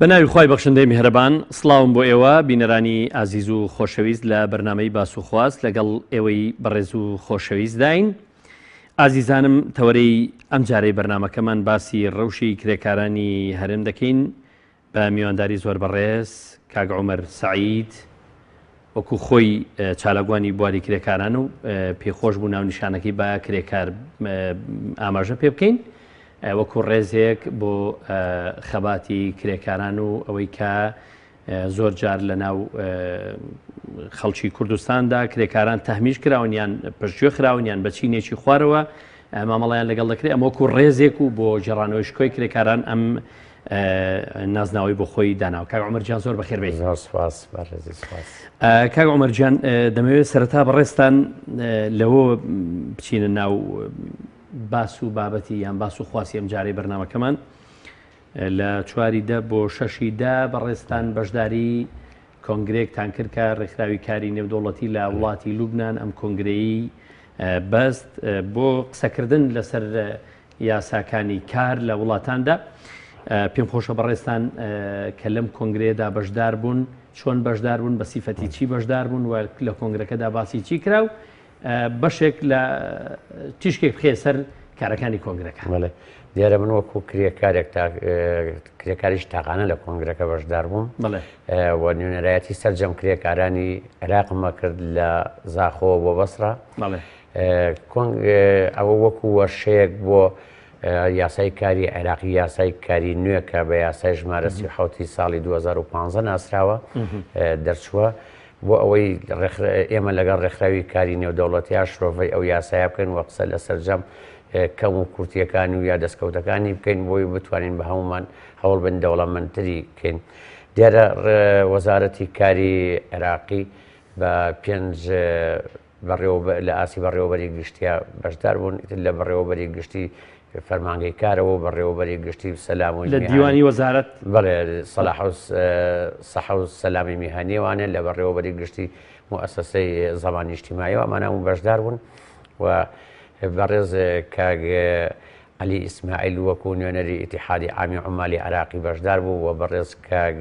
بەناوی خوای بەخشندەی میهرەبان سڵاوم بۆ ئێوە بینەرانی ئازیز و خۆشەویست لە بەرنامەی باس و خواست لەگەڵ ئێوەی بەڕێز و خۆشەویست داین. ئازیزانم تەوەرەی ئەم جارەی بەرنامەکەمان باسی ڕەوشی کرێکارانی هەرێم دەکەین بە میوانداری زۆر بەڕێز کاک عومەر سەعید وەکو خۆی چالاگوانی بواری کرێکاران و پێخۆش بوو ناونیشانەکەی بە کرێکار ئاماژە پێ بکەین وەکو ڕێزێک بۆ خەباتی کرێکاران و ئەوەی کە زۆر جار لە ناو خەڵکی کوردستاندا کرێکاران تەهمیش کراونیان پشتگوێ خراونیان بە چینێکی خوارەوە مامەڵیان لەگەڵ دەکرێت ئەمە وەکو ڕێزێک و بۆ جێڕانەوەی شکۆی کرێکاران ئەم نازناوی بۆ خۆی داناوە. کاک عومەر گیان زۆر بەخێر بێت. کاک عومەر گیان دەمەوێت سەرەتا بەڕێستان لەوە بچینە ناو باس و بابەتی یان باس و خواسی ئەم جارەی بەرنامەکەمان لە 4 بۆ 6 بەڕێستان بەشداری کۆنگرێکتان کرد کە ڕێکخراوی کاری نێودەوڵەتی لە وڵاتی لوبنان ئەم کۆنگرەیی بەست بۆ قسەکردن لەسەر یاساکانی کار لە وڵاتاندا. پێم خۆشە بەڕێستان کە لەم کۆنگرەیەدا بەشدار بوون چۆن بەشدار بوون بە سیفەتی چی بەشدار بوون و لە کۆنگرەکەدا باسی چی کرا و بەشێک لە تیشکێک بخێ سەر کارەکانی کۆنگرەکە. دیارە من وەکو کرێکاریش تاقانە لە کۆنگرەکە بەشدار بووم و نوێنەرایەتی سەرجەم کرێکارانی عێراقمە کرد لە زاخۆ بۆ بەسرا. ئەوە وەکو وەشەیەک بۆ یاسای کاری عێراقی یاسای کاری نوێکە بە یاسای ژمارە 37 ساڵی 2015 ناسراوە دەرچووە بۆ ئەوەی ئێمە لەگەڵ ڕێکخراوی کاری نێودەوڵەتی شرۆڤەی ئەو یاسایە بکەین وە قسە لە سەرجەم کەم و کورتیەکانی و یا دەستکەوتەکانی بکەین بۆی بتوانین بە هەمومان هەوڵ بن دەوڵەمەندتری بکەین. دیارە وەزارەتی کاری عێراقی بە 5 لە ئاسی بەڕێوەبەری گشتیە بەشدار بوون لە بەڕێوەبەری گشتی فەرمانگەی کارەوە بەڕێوەبەری گشتی سەلام و لە دیوانی وەزارەت بەڵێ سەحە و سەلامی میهانیێوانێ لە بەڕێوەبەری گشتی موئەسەسەی زەمانی ئیجتیماعیەوە ئەمانە هەموو بەشدار بوون و بەڕێز کاک عەلی ئیسماعیل وەکو نوێنەری ئیتیحادی عامی عومالی عێراقی بەشدار بوو و بەڕێز کاک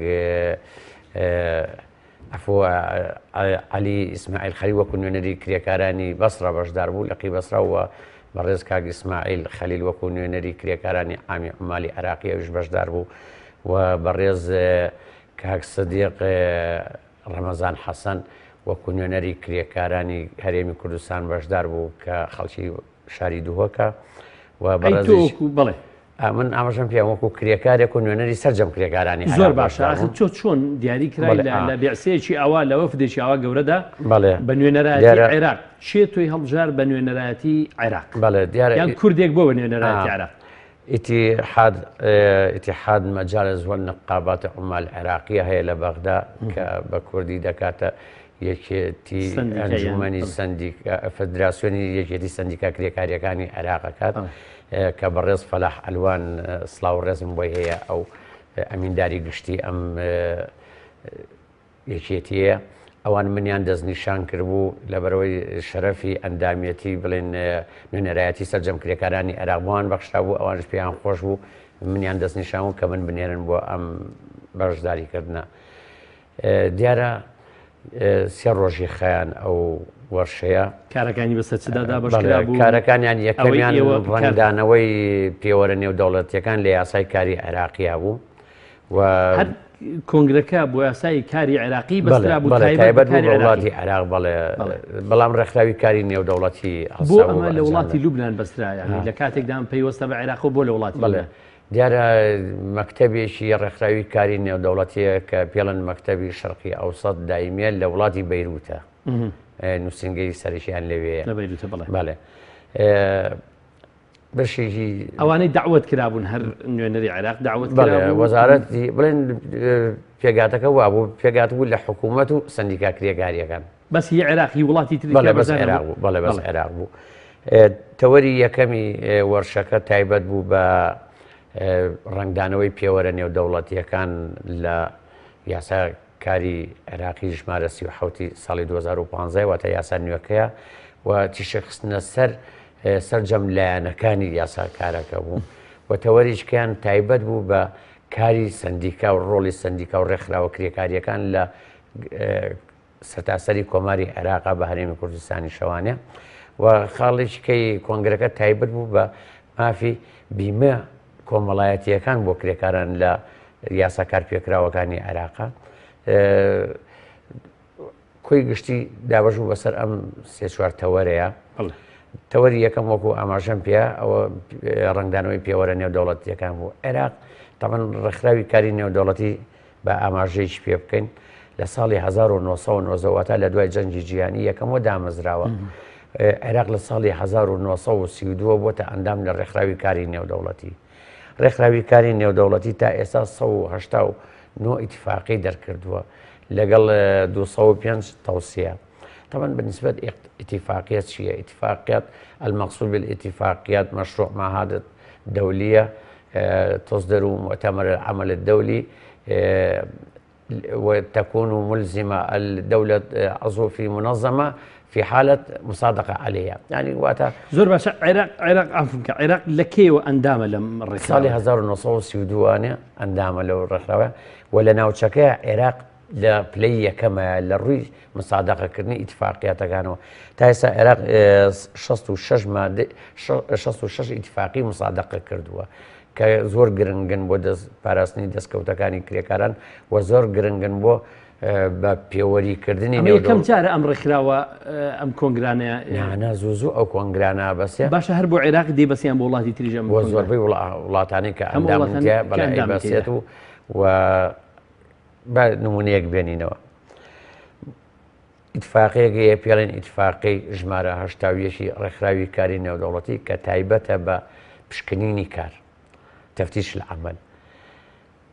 عەلی ئیسماعیل خەلیل وەکو نوێنەری کرێکارانی بەسرا بەشدار بوو لە قی بەسرا و بەڕێز کاک ئیسماعیل خەلیل وەکو نوێنەری کرێکارانی عامی عومالی عێراقی ئەویش بەشدار بوو و بەڕێز کاک سەدیق ڕەمەزان حەسەن وەکو نوێنەری کرێکارانی هەرێمی کوردستان بەشدار بوو کە خەڵکی شاری دووهۆکە و بەڵێ من ئاماژەم پێیان وەکو کرێکارێک و نوێنەری سەرجەم کرێکارانی زۆر باشە. تۆ چۆن دیاری کرای لە بێعسەیەکی ئاوا لە وەفدێکی ئاوا گەورەدا بە نوێنەرایەتی عێراق چێ تۆی هەڵبژار بە نوێنەرایەتی عێراق یان کوردێک بۆ بە نوێنەرایەتی عێراق؟ اتحاد مجالس والنقابات عمال العراقية هي لبغدا بكردي دكاتا یەکێتی ئەنجومەنی فدراسیۆنی یەکێتی سندیکا کرێکاریەکانی عێراقەکات کە بەڕێز فەلاح ئەلوان سڵاو ڕێزم بۆی هەیە ئەو ئەمینداری گشتی ئەم یەکێتیە ئەوان منیان دەستنیشان کردبوو لەبەرەوەی شەرەفی ئەندامەتی بڵێن نوێنەرایەتی سەرجەم کرێکارانی عێراق بۆیان بەخشرا بوو ئەوانش پێیان خۆش بوو منیان دەستنیشان و کە من بنێرن بۆ ئەم بەشداریکردنە. دیارە 3 ڕۆژی خەیان ئەو وەرشەیە کارەکانی بەسەر چدادا بەشکرا بوو. کارەکانیان یەکەمیان ڕەنگدانەوەی پێوەرە نێودەوڵەتیەکان لە یاسای کاری عێراقیا بوو و کۆنگرەکە بۆ یاسای کاری عێراقی بەسرا بوو تایبەت بوو بە وڵاتی عێراق بەڵام ڕێکخراوی کاری نێودەوڵەتی بۆ ئەمە لە وڵاتی لوبنان بەسرایە لە کاتێکدام پەیوەستە بە عێراق و بۆ لە وڵاتی دیارە مەکتەبێکی ڕێکخراوی کاری نێودەوڵەتیە کە پێڵەن مەکتەبی شەرقی ئەوسەد دایمیە لە وڵاتی بەیروتە نووسنگەی سەرشیان لەوێ بەڵێ بەشێکی ئەوانەی داوت کرابوون هەر نوێنەری عێراق داوت وەزارەتی بڵێن پێگاتەکە وا بوو پێگات بوو لە حکوومەت و سندیکا کرێکاریەکان بەس هی عێراقی وڵاتی تری بەس عێراق بوو بەڵێ بەس عێراق بوو. تەوەری یەکەمی وەرشەکە تایبەت بوو بە ڕنگدانەوەی پێوەرە نێودەوڵەتیەکان لە یاسا کاری عێراقی ژمارە 37 ساڵی 2015 واتە یاسا نوێەکەیە و تیشەخستنە سەرجەم لایەنەکانی یاساکارەکە بوو و تەوەریشکیان تایبەت بوو بە کاری سندیکا و ڕۆڵی سندیکا و ڕێکخراوە کرێکاریەکان لە سەرتاسەری کۆماری عێراقا بە هەرێمی کوردستانی شەوانێ و خاڵێکیکەی کۆنگرەکە تایبەت بوو بە مافی بیمە کۆمەڵایەتیەکان بۆ کرێکاران لە یاساکار پێکراوەکانی عێراقا کۆی گشتی دابەژوو بەسەر ئەم سێ چوار تەوەرەیە تەوەری یەکەم وەکو ئاماژەم پێ ئەوە ڕنگدانەوەی پێوەرە نێودەوڵەتیەکان بوو عێراق تەمەەن ڕێکخراوی کاری نێودەوڵەتی بە ئاماژەیەکی پێ بکەین لە ساڵی 1990 لە دوای جەنگی جیهانی یەکەمەوە دامەزراوە عێراق لە ساڵی 1932 بۆتە ئەندام لە ڕێکخراوی کاری نێودەوڵەتی ڕێکخراوی کاری نێودەوڵەتی تا ئێستا 1970 ئیتفاقی دەرکردووە لەگەڵ 205 توصية. طبعا بالنسبة لاتفاقيات شيء اتفاقيات المقصود بالاتفاقيات مشروع معاهدة دولية تصدر مؤتمر العمل الدولي وتكون ملزمة الدولة عضو في منظمة في حالة مصادقة عليها يعني وقتها زور باشا عراق عفوا عراق لكي واندام لم الرخاوة صالي 1932 اندام له الرخاوة ولا ناوتشكا عراق لا بلي كما للروي مصادقة كرني اتفاقيات كانوا تايسا عراق 66 اتفاقي مصادقة كردوا كزور جرنجن بودز باراسني دسكوتاكاني كريكاران وزور جرنجن بو بپیوەری کردنی یەکەم جارە ئەم ڕێکخراوە ئەم کۆنگرانەیە نانا زوو ئەو کۆنگرانە بەسێ باشە هەر بۆ عێراق دێ بەسییان بۆ وڵاتی تریژەم بۆ زۆربەی وڵاتانی کە ئەندامتیا بەڵای بەسێت و نمونەیەک بێنینەوە ئیتفاقەیەکە پێڵێن ئیتفاقی ژمارە هەشتاویەکی ڕێکخراوی کاری نێودەوڵەتی کە تایبەتە بە پشکنینی کار تەفتیش العمل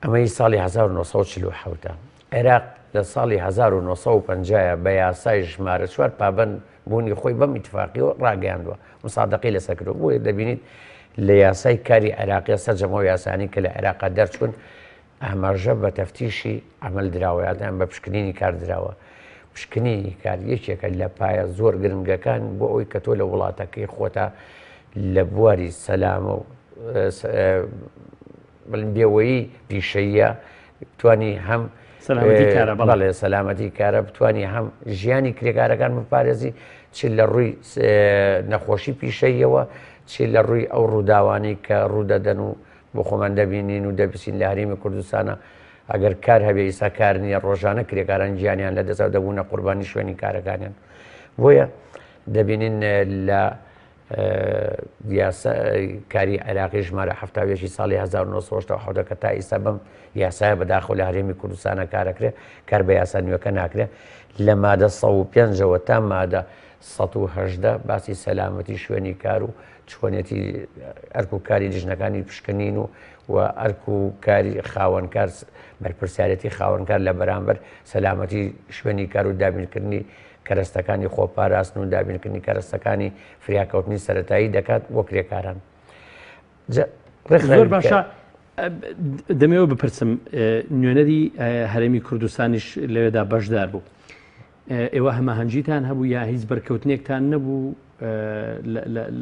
ئەمەی ساڵی 1947 عێراق لە ساڵی 1950 بە یاسای ژمارە 4 پابەند بوونی خۆی بەم ئیتفاقیەوە ڕاگەیاندووە مصادقی لەسەر کردو بۆیە دەبینیت لە یاسای کاری عێراقی سەرجەمەوە یاسانی کە لە عێراقا دەرچوون ئاماژە بە تەفتیشی عمل دراوە یان بە پشکنینی کار دراوە پشکنینی کار یەکێکە لە پایە زۆر گرنگەکان بۆ ئەوی کە تۆ لە وڵاتەکەی خۆتە لە بواری سەلامە و بێوەیی پیشەیە بتوانی هەم بەڵێ سەلامەتی کارە بتوانی هەم ژیانی کرێکارەکان بپارێزی چ لە ڕووی نەخۆشی پیشەیەوە چ لە ڕووی ئەو ڕووداوانی کە ڕوودەدەن و بۆ خۆمان دەبینین و دەبیستین لە هەرێمی کوردستانە ئەگەر کار هەبێ ئیسا کار نییە ڕۆژانە کرێکاران گیانیان لە دەست دەبوونە قوربانی شوێنی کارەکانیان بۆیە دەبینین لە کاری عێراقی ژمارە هەفتاویەکی ساڵی 1970 کە تا ئیستا بەم یاسایە بەداخۆ لە هەرێمی کوردستانە کارەکرێ کار بە یاسا نوێەکە ناکرێ لە مادە 105ەوە تا مادە 118 باسی سەلامەتی شوێنی کار و چۆنێتی ئەرک و کاری لیژنەکانی پشکنین و ئەرک و کاری خاوەنکار بەرپرسیارەتی خاوەنکار لە بەرامبەر سەلامەتی شوێنی کار و دابینکردنی کەرەستەکانی خۆپاراستن و دابینکردنی کەرەستەکانی فریاکەوتنی سەرەتایی دەکات بۆ کرێکاران زۆر باشە دەمەوە بپرسم نوێنەری هەرێمی کوردستانیش لەوێدا بەشدار بوو ئێوە هەماهەنگیتان هەبوو یا هیچ بەرکەوتنێکتان نەبوو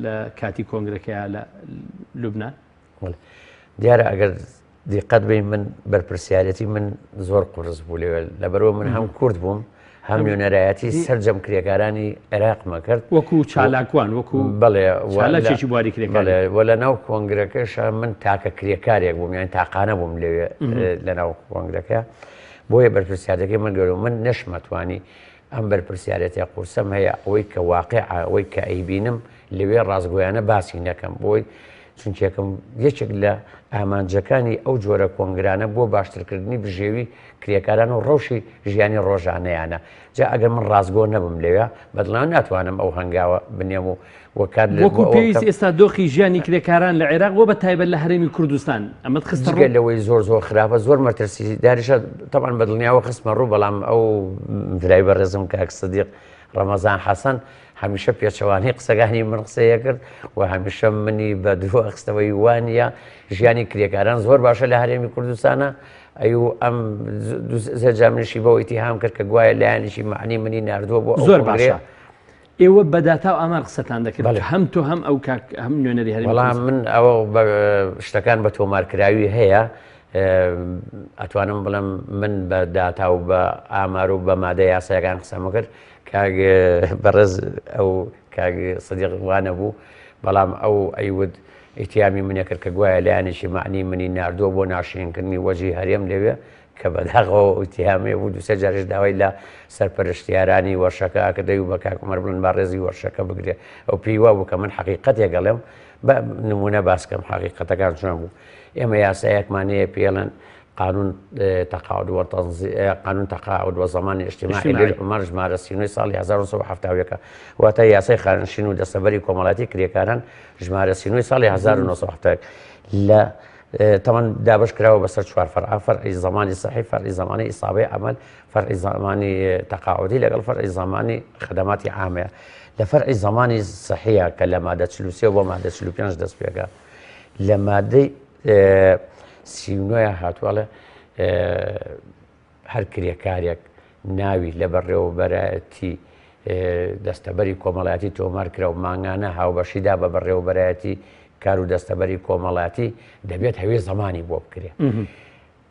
لە کاتی کۆنگرەکەیە لە لوبنان دیارە ئەگەر دیقەت بین من بەرپرسیارەتی من زۆر قورس بوو لێوە لەبەرەوە من هەم کورد بووم هەم نوێنەرایەتی سەرجەم کرێکارانی عێراقمە کرد وەکو چالاکوان وەکو بەڵێ بواری کرێکارێ وە لە ناو کۆنگرەکەشە من تاکە کرێکارێک بووم یان تاقانە بووم لەوێ لە ناو کۆنگرەکە بۆیە بەرپرسیارەکەی من گەورە من نەشمەتوانی ئەم بەرپرسیارەتی قورسەم هەیە ئەوەی کە واقع ئەوەی کە ئەیبینم لەوێ ڕازگۆیانە باسی نەکەم بۆی چونکێکم یەکێک لە ئامانجەکانی ئەو جۆرە کۆنگرانە بۆ باشترکردنی بژێوی کرێکاران و ڕەوشی ژیانی ڕۆژانەیانە جا ئەگەر من ڕازگۆ نەبم لەوێ بەدڵان ناتوانم ئەو هەنگاوە بنێم و وەکات وەکو پێویست ئێستا دۆخی ژیانی کرێکاران لە عێراق بۆ بە تایبەت لە هەرێمی کوردستان ئەمەد خستە لەوەی زۆر خراپە زۆر مەترسی داریشە تەبان بەدڵنیاوە خستمە ڕوو بەڵام ئەو برای بەڕێزم کاک سەدیق ڕەمەزان حەسەن هەمیشە پێچەوانی قسەکانی من قسەیە کرد و هەمیشە منی بە درۆ خستەوەی وانە ژیانی کرێکاران زۆر باشە لە هەرێمی کوردستانە ئەم زەرجامنشی بەوە ئیتیهام کرد کە گوایە لایەنیشی معنی منی ناردووە بۆ زۆر باشە ئێوە بەداتا و ئەمان قسەتان دەکرد هەم تۆ هەم ئەو هەم نوێنەری هەرێمی بەڵام من ئەوە شتەکان بە تۆمارکراوی هەیە ئەتوانم بڵم من بە داتا و بە ئامار و بە مادە یاسایەکان قسەمە کرد کاگ بەڕێز ئەو کاگ سەدیقوانە بوو بەڵام ئەو ئەیود ئیتیامی منێ کرد کە گوایە لایەنێکی معنی منی ناردووە بۆ ناشرینکردنی وەجی هەرێم لەوێ کە بەداغەوە ئیتیامێ بوو دوسێ جارێش داوای لە سەرپەرشتیارانی وەرشەکە کردەی و بە کاک عومەر بڵن با ڕێزی وەرشەکە بگرێ ئەو پێیوا بوو کە من حەقیقەتێک گەڵێم بە نمونە باسکەم حەقیقەتەکان چۆن بوو ئێمە یاسایەکمانەیە پێڵەن قانون تقاعد وزمان اجتماعي للعمال ژمارە 39 ساڵی 1970 واتە یاسای خانشین و دەستەبەری کۆمەڵاتی کرێکاران ژمارە 39 ساڵی 1970 لە طبعا دابش کراوە بەسەر 4 فرع فرعی زمانی صحی فرعی زمانی ئیصابەی عمل فرعی زمانی تقاعدی لەگەڵ فرعی زمانی خدماتی عامەیە لە فرعی زمانی صحیە کە لە مادە 43 بۆ مادە 45 دەست پێکە لە مادەی 39 هاتووەڵێ هەر کرێکارێک ناوی لە بەڕێوەبەرایەتی دەستەبەری کۆمەڵایەتی تۆمار کرا و مانگانە هاوبەشیدا بە بەڕێوەبەرایەتی کار و دەستەبەری کۆمەڵاتی دەبێت هەوێ زمانی بۆ بکرێ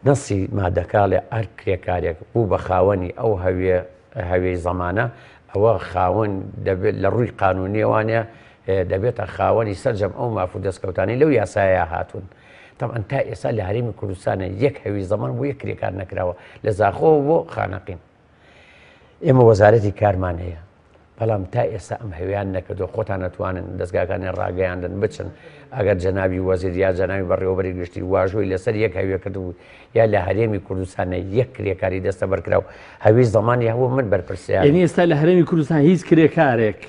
نەسی مادەکاڵێ هەر کرێکارێک بوو بە خاوەنی ئەو هەوێی زمانە ئەوە خاوەن دەبێت لە ڕووی قانونیەوانە دەبێتە خاوەنی سەرجەم ئەو مافو دەستکەوتانی لەو یاسایە هاتوون طبعا تا ئێستا لە هەرێمی کوردستانە یەک هەوی زەمان بۆ یەک کرێکار نەکراوە لە زاخۆ بۆ خانەقین ئێمە وەزارەتی کارمان هەیە بەڵام تا ئێستا ئەم هەویان نەکردو خۆتان نەتوانن دەستگاکانی ڕاگەیاندن بچن ئەگەر جەنابی وەزیر یا جەنابی بەڕێوەبەری گشتی واژۆی لەسەر یەک هەویە کردبوو یا لە هەرێمی کوردستانە یەک کرێکاری دەستە بەرکراو هەوی زەمانی هەبوو من بەرپرسیار یعنی ئێستا لە هەرێمی کوردستان هیچ کرێکارێک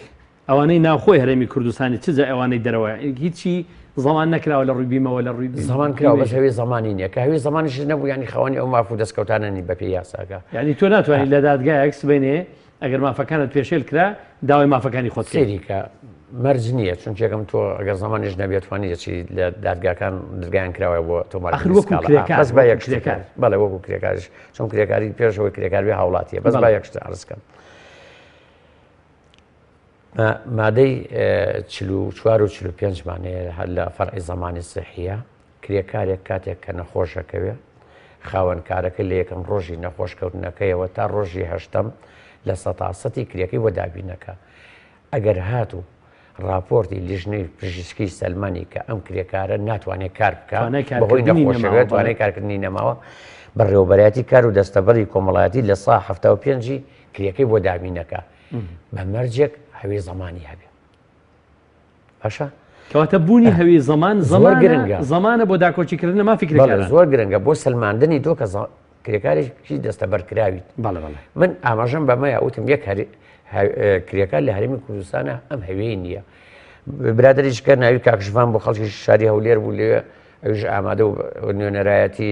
ئەوانەی ناوخۆی هەرێمی کوردستانی چ ئەوانەی دەرەوە هیچی زەمان نەکراوە لە ڕووی بیمەوە لە ڕووی زەمان کراوە بەس هەوێ زەمانی نییە کە هەوێ زەمانیش نەبوو ینی خەوانی ئەو مافوو دەستکەوتاننی بەپێ یاساکە یعنی تۆ ناتوانانی لە دادگایەک سبێنێ ئەگەر مافەکانت پێشێل کرا داوای مافەکانی خۆت سێریکە مەرج نییە چون چێکم تۆ ئەگەر زەمانیش نەبێتوانی دەچی لە دادگاکان دەرگایان کراوە بۆ تۆمار بەس با یەک کرێکار بەڵێ وەکو کرێکاریش چۆن کرێکاری پێشەوەی کرێکاروی هاوڵاتیە بەس با یەکشتە عرزکەم مادەی 44 و 45 مانەیە هەر لە فەرعی زەمانی سەحیە کرێکارێک کاتێک کە نەخۆشەکەوێ خاوەنکارەکە لە یەکەم ڕۆژی نەخۆشکەوتنەکەیەوە تا ڕۆژی هەشتم لە سەتاسەتی کرێکی بۆ دابینەکە ئەگەر هاتوو راپۆرتی لیژنەی پزیشکی سەلمانی کە ئەم کرێکارە ناتوانێت کار بکە بەهۆی نەخۆشەوێت توانای کارکردنی نەماوە بەڕێوەبەرایەتی کار و دەستەبەری کۆمەڵایەتی لە سا 75 کرێکەی بۆ دابینەکە بە مەرجێک هەوێ زەمانی هەبێ باشە کەواتە بوونی هەوی زەمان گرنگە زەمانە بۆ داکۆچیکردن مافی کرێکار زۆر گرنگە بۆ سلماندنی تۆ کە کرێکارێکی دەستەبەرکراویت من ئاماژەم بەمەیە وتم یەک کرێکار لە هەرێمی کوردستانە ئەم هەوێی نییە برادریشکە ناوی کاکشفان بۆ خەڵکی شاری هەولێر بوو لێ ئەوش ئامادە و نوێنەرایەتی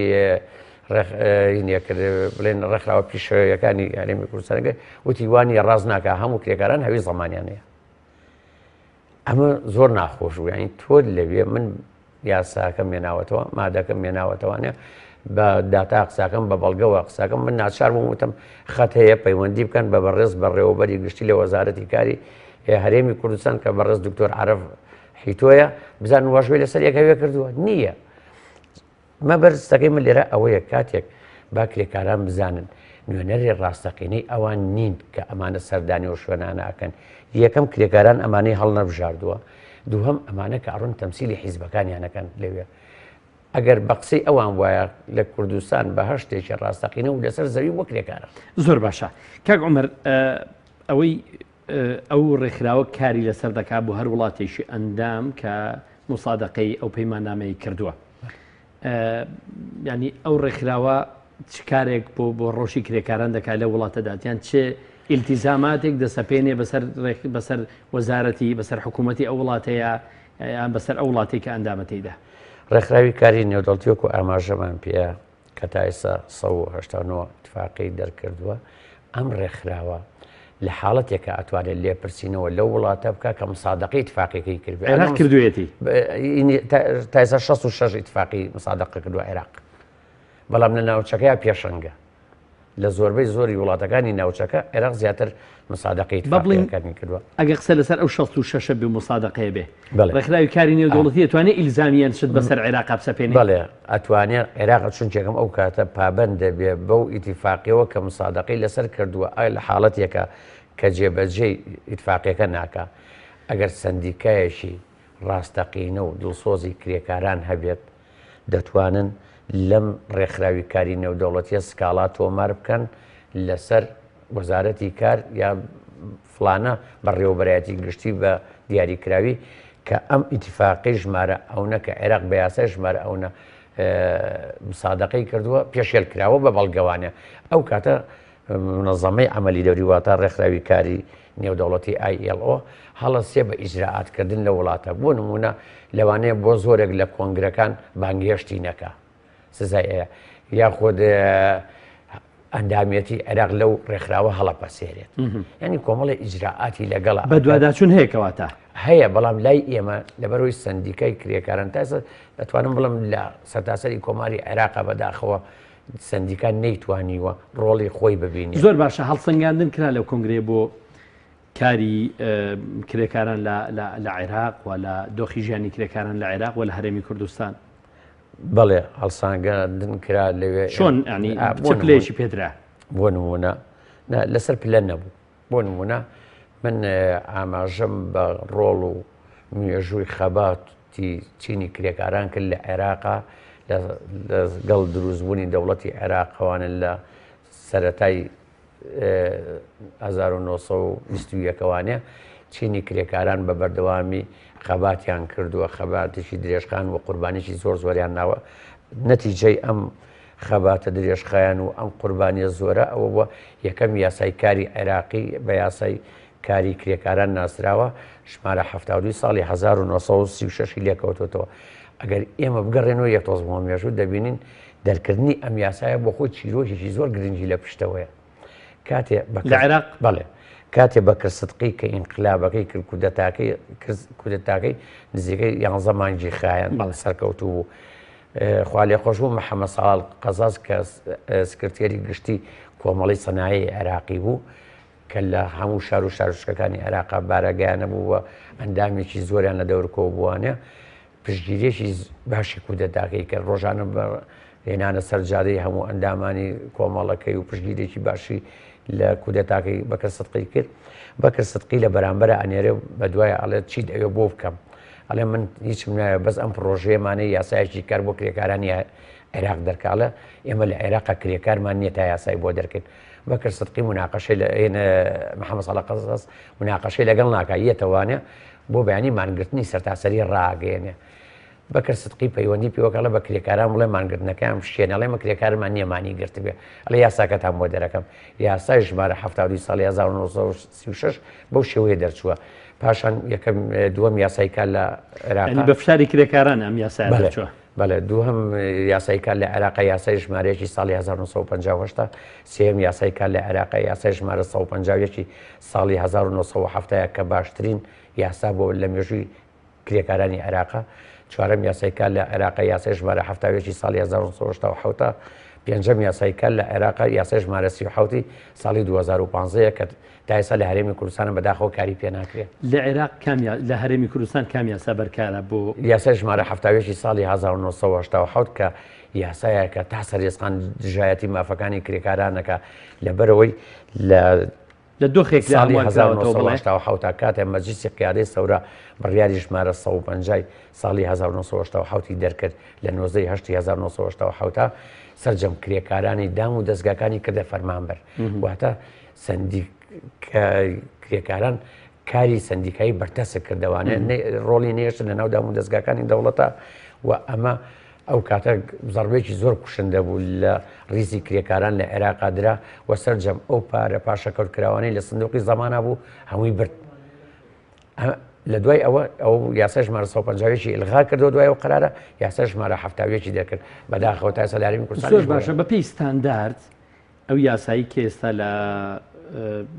بڵێن ڕێکخراوە پیشەوەیەکانی هەرێمی کوردستانەکە وتی وانی ڕاز ناکە هەموو کرێکاران هەوی زەمانیانەیە ئەمە زۆر ناخۆش بوو ینی تۆ لەوێ من یاساکەم مێناوەتەوە مادەکەم مێناوەتەوانێ بە داتا قساکەم بە بەڵگەوە قساکەم من ناچار بووم وتم خەت هەیە پەیوەندی بکەن بە بەڕێز بەڕێوەبەری گشتی لە وەزارەتی کاری هەرێمی کوردستان کە بەڕێز دکتۆر عەرەف حیتۆیە بزانن واژوێ لەسەر یەک هەوێ کردووە نییە مەبەرزەکەی من لێرە ئەوەیە کاتێک با کرێکاران بزانن نوێنەری ڕاستەقینەی ئەوان نین کە ئەمانە سەردانی و شوێناناکەن یەکەم کرێکاران ئەمانەی هەڵ نەبژاردووە دووهەم ئەمانە کە ئەڕۆن تەمسیلی حیزبەکانیانەکەن لەوێ ئەگەر بە قسەی ئەوان وایە لە کوردستان بە هەشتێکی ڕاستەقینە و لەسەر زەوی وە کرێکارە زۆر باشە کاک عومەر ئەوەی ئەو ڕێکخراوە کاری لەسەر دەکات بۆ هەر وڵاتێکی ئەندام کە موسادەقەی ئەو پەیماننامەی کردووە ینی ئەو ڕێکخراوە چ کارێک بۆ ڕۆژی کرێکاران دەکات لە وڵاتەداتیان چه ئیلتیزاماتێک دەسەپێنێ بەسەر وەزارەتی بەسەر حکوومەتی ئەو وڵاتەیە یان بەسەر ئەو وڵاتی کە ئەندامەتەیدا ڕێکخراوی کاری نێودەڵتیوەکو ئاماژەمان پێە کە تا ئێستا 1970 اتفاقی دەرکردووە ئەم ڕێکخراوە لە حاڵەتێکە ئەتوانێت لێپرسینەوە لەو وڵاتە بکە کە مصادقەی اتفاقیەکەی کردوێتی تا ئێستا 66 اتفاقی مصادقە کردووە عێراق بەڵام لە ناوچەکەیە پێشەنگە لە زۆربەی زۆری وڵاتەکانی ناوچەکە عێراق زیاتر مساعدەکەی اتفاقیەکانی کردووە. ئەگە قسە لەسەر ئەو 66 بێ مساعدەقەیە بێ بەڵێ. ڕێکخراوی کاری نێودەوڵەتی دەتوانێت ئیلزامیان شت بەسەر عێراق بسەپێنێت. بەڵێ ئەتوانێت عێراق چونچێکم ئەو کاتە پابەند دەبێ بەو ئیتیفاقیەوە کە مساعدەقەی لەسەر کردووە ئای لە حاڵەتێکە کە جێبەجێی ئیتفاقیەکە ناکە ئەگەر سندیکایەکی ڕاستەقینە و دڵسۆزی کرێکاران هەبێت دەتوانن لەم ڕێکخراوی کاری نێودەوڵەتیە سکاڵا تۆمار بکەن لەسەر وەزارەتی کار یا فلانە بەڕێوەبەرایەتی گشتی بە دیاریکراوی کە ئەم ئیتیفاقی ژمارە ئەوە کە عێراق بە یاسای ژمارە ئەوە مساعدەقەی کردووە پێشێل کراوە بە بەڵگەوانە ئەو کاتە منەظەمەی عملی دەوری واتە ڕێکخراوی کاری نێودەوڵەتی ILO هەڵە سێ بە ئیجراعاتکردن لە وڵاتە بۆ نمونە لەوانەیە بۆ زۆرێک لە کۆنگرەکان بانگهێشتی نەکە سزای ئەیە یاخود ئەندامەتی عێراق لەو ڕێکخراوە هەڵەپەسێرێت ینی کۆمەڵی ئیجراعاتی لەگەڵ بە دوواداچوون هەیەکەواتە هەیە بەڵام لای ئێمە لەبەرەوەی سندیکای کرێکاران تاسە دەتوانم بڵم لە سەرتاسەری کۆماری عێراقا بەداخەوە سندیکان نەیتوانیوە ڕۆڵی خۆی ببینی. زۆر باشە هەڵسەنگاندن کرا لەو کۆنگرێ بۆ کاری کرێکاران لە عێراق و لە دۆخی ژیانی کرێکاران لە عێراق و لە هەرێمی کوردستان. بەڵێ هەڵسانگاندن کرا لەوێ چۆن چ پلەیەکی پێدرا بۆ نمونە لەسەر پلە نەبوو بۆ نمونە من ئاماژەم بە ڕۆڵ و مێژووی خەباتی چینی کرێکاران کرد لە عێراقا لەگەڵ دروستبوونی دەوڵەتی عێراقەوانن لە سەرەتای 1920ەکەوانێ چینی کرێکاران بە بەردەوامی خەباتیان کردووە خەباتێکی درێژخان و قوربانێکی زۆر زۆریان ناوە نەتیجەی ئەم خەباتە درێژخایان و ئەم قوربانیە زۆرە ئەوە بووە یەکەم یاسای کاری عێراقی بە یاسای کاری کرێکاران ناسراوە ژمارە 1970 ساڵی 1936 لێکەوتوتەوە. ئەگەر ئێمە بگەڕێنەوە یەک تۆز بۆ مێژوو دەبینین دەرکردنی ئەم یاسایە بۆ خۆی چیرۆکێکی زۆر گرنگی لە پشتەوەیە کاتێ لە عێراق بەڵێ کاتێ بە کرسدقی کە ئینقلابەکەی کرد کودەتاکەی نزیکەی 11 مانگی خایەن سەرکەوتو بوو. خوا لێ خۆش بوو محەممەد ساڵ قەزاز کە سکرتێری گشتی کۆمەڵی سەنایی عێراقی بوو کە لە هەموو شار و شارشکەکانی عێراقا بارەگەیانە بووە ئەندامێکی زۆریان لە دەورکەوە بووانە پشتگیرێکی باشی کودەتاکەی کە ڕۆژانە هێنانە سەرجادەی هەموو ئەندامانی کۆمەڵەکەی و پشتگیرێکی باشی لە کودەتاکەی بەکە سدقی کرد بەکە سدقی لە بەرامبەرە ئەنێرە بە دوایە ئەڵێت چیت ئەوێ بۆ بکەم ئەڵێ من هیچم نایە بەس ئەم پرۆژەیەمانەی یاسایەکی کار بۆ کرێکارانی عێراق دەرکاڵە ئێمە لە عێراقا کرێکارمان نییە تا یاسای بۆ دەرکرد بەکە سدقی مناقەشەی لە محەممەد ساڵ قەزاز مناقەشەی لەگەڵ ناکە یەتەوانێ بۆ بەیانی مانگرتنی سەرتاسەری ڕاگەێنێ بەکە سدقی پەیوەندی پێوەکەڵە بە کرێکاران بڵێ مانگرتنەکەم شتێنەڵێ مە کرێکارمان نییەمانی گرت بێ ئەڵێ یاساکەتان بۆ دەرەکەم یاسای ژمارە 1970 ساڵی 1936 بەو شێوەیە دەرچووە پاشان یەکەم دووەم یاسایکار لە عێراق بە فشاری کرێکاران ئەم یاسای دەرچووە. بەڵێ دووهەم یاسایکار لە عێراق یاسای ژمارەیەکی ساڵی 1950 سێم یاسایکار لە عێراق یاسای ژمارە 150 ساڵی 1970 کە باشترین یاسا بۆ لە مێژووی کرێکارانی عێراقا چوارەم یاسایکار لە عێراق یاسای ژمارە 70 ساڵی 1970 پێنجەم یاسایکار لە عێراق یاسای ژمارە 37 ساڵی 2015 کە تا ئێستا لە هەرێمی کوردستان بەداخەوە کاری پێ ناکرێت. لە عێراق لە هەرێمی کوردستان کام یاسا بەرکارە بۆ یاسای ژمارە 70 ساڵی 1970 کە یاسایە کە تا سەرێسقان دژایەتی مافەکانی کرێکارانەکە لەبەرەوەی لە دۆخێک ساڵی 1970 کاتێ مەجلیسی قیادەی سەورە بڕیاری ژمارە 150 ساڵی 1970 دەرکرد لە 1970 سەرجەم کرێکارانی دام و دەستگاکانی کردە فەرمانبەر واتە کرێکاران کاری سندیکایی بەرتەسە کردوانێت ڕۆڵی نێشتن لە ناو دام و دەستگاکانی دەوڵەتە و ئەمە ئەو کاتە زەربێکی زۆر کوشندە بوو لە ریزی کرێکاران لە عێراقا درا و سەرجەم ئەو پارە پاشەکەوتکراوانەی لە سندوقی زەمانە بوو هەمووی برد لە دوای ئەو یاسای ژمارە 150 ئیلغا کردەوە دوای ئەو قرارە یاسای ژمارە 70 دەکرد بەداخەوە تا ئێستا لە هەرێمی کوردستان زۆر باشە بە پێی ستاندارد ئەو یاسایی کە ئێستا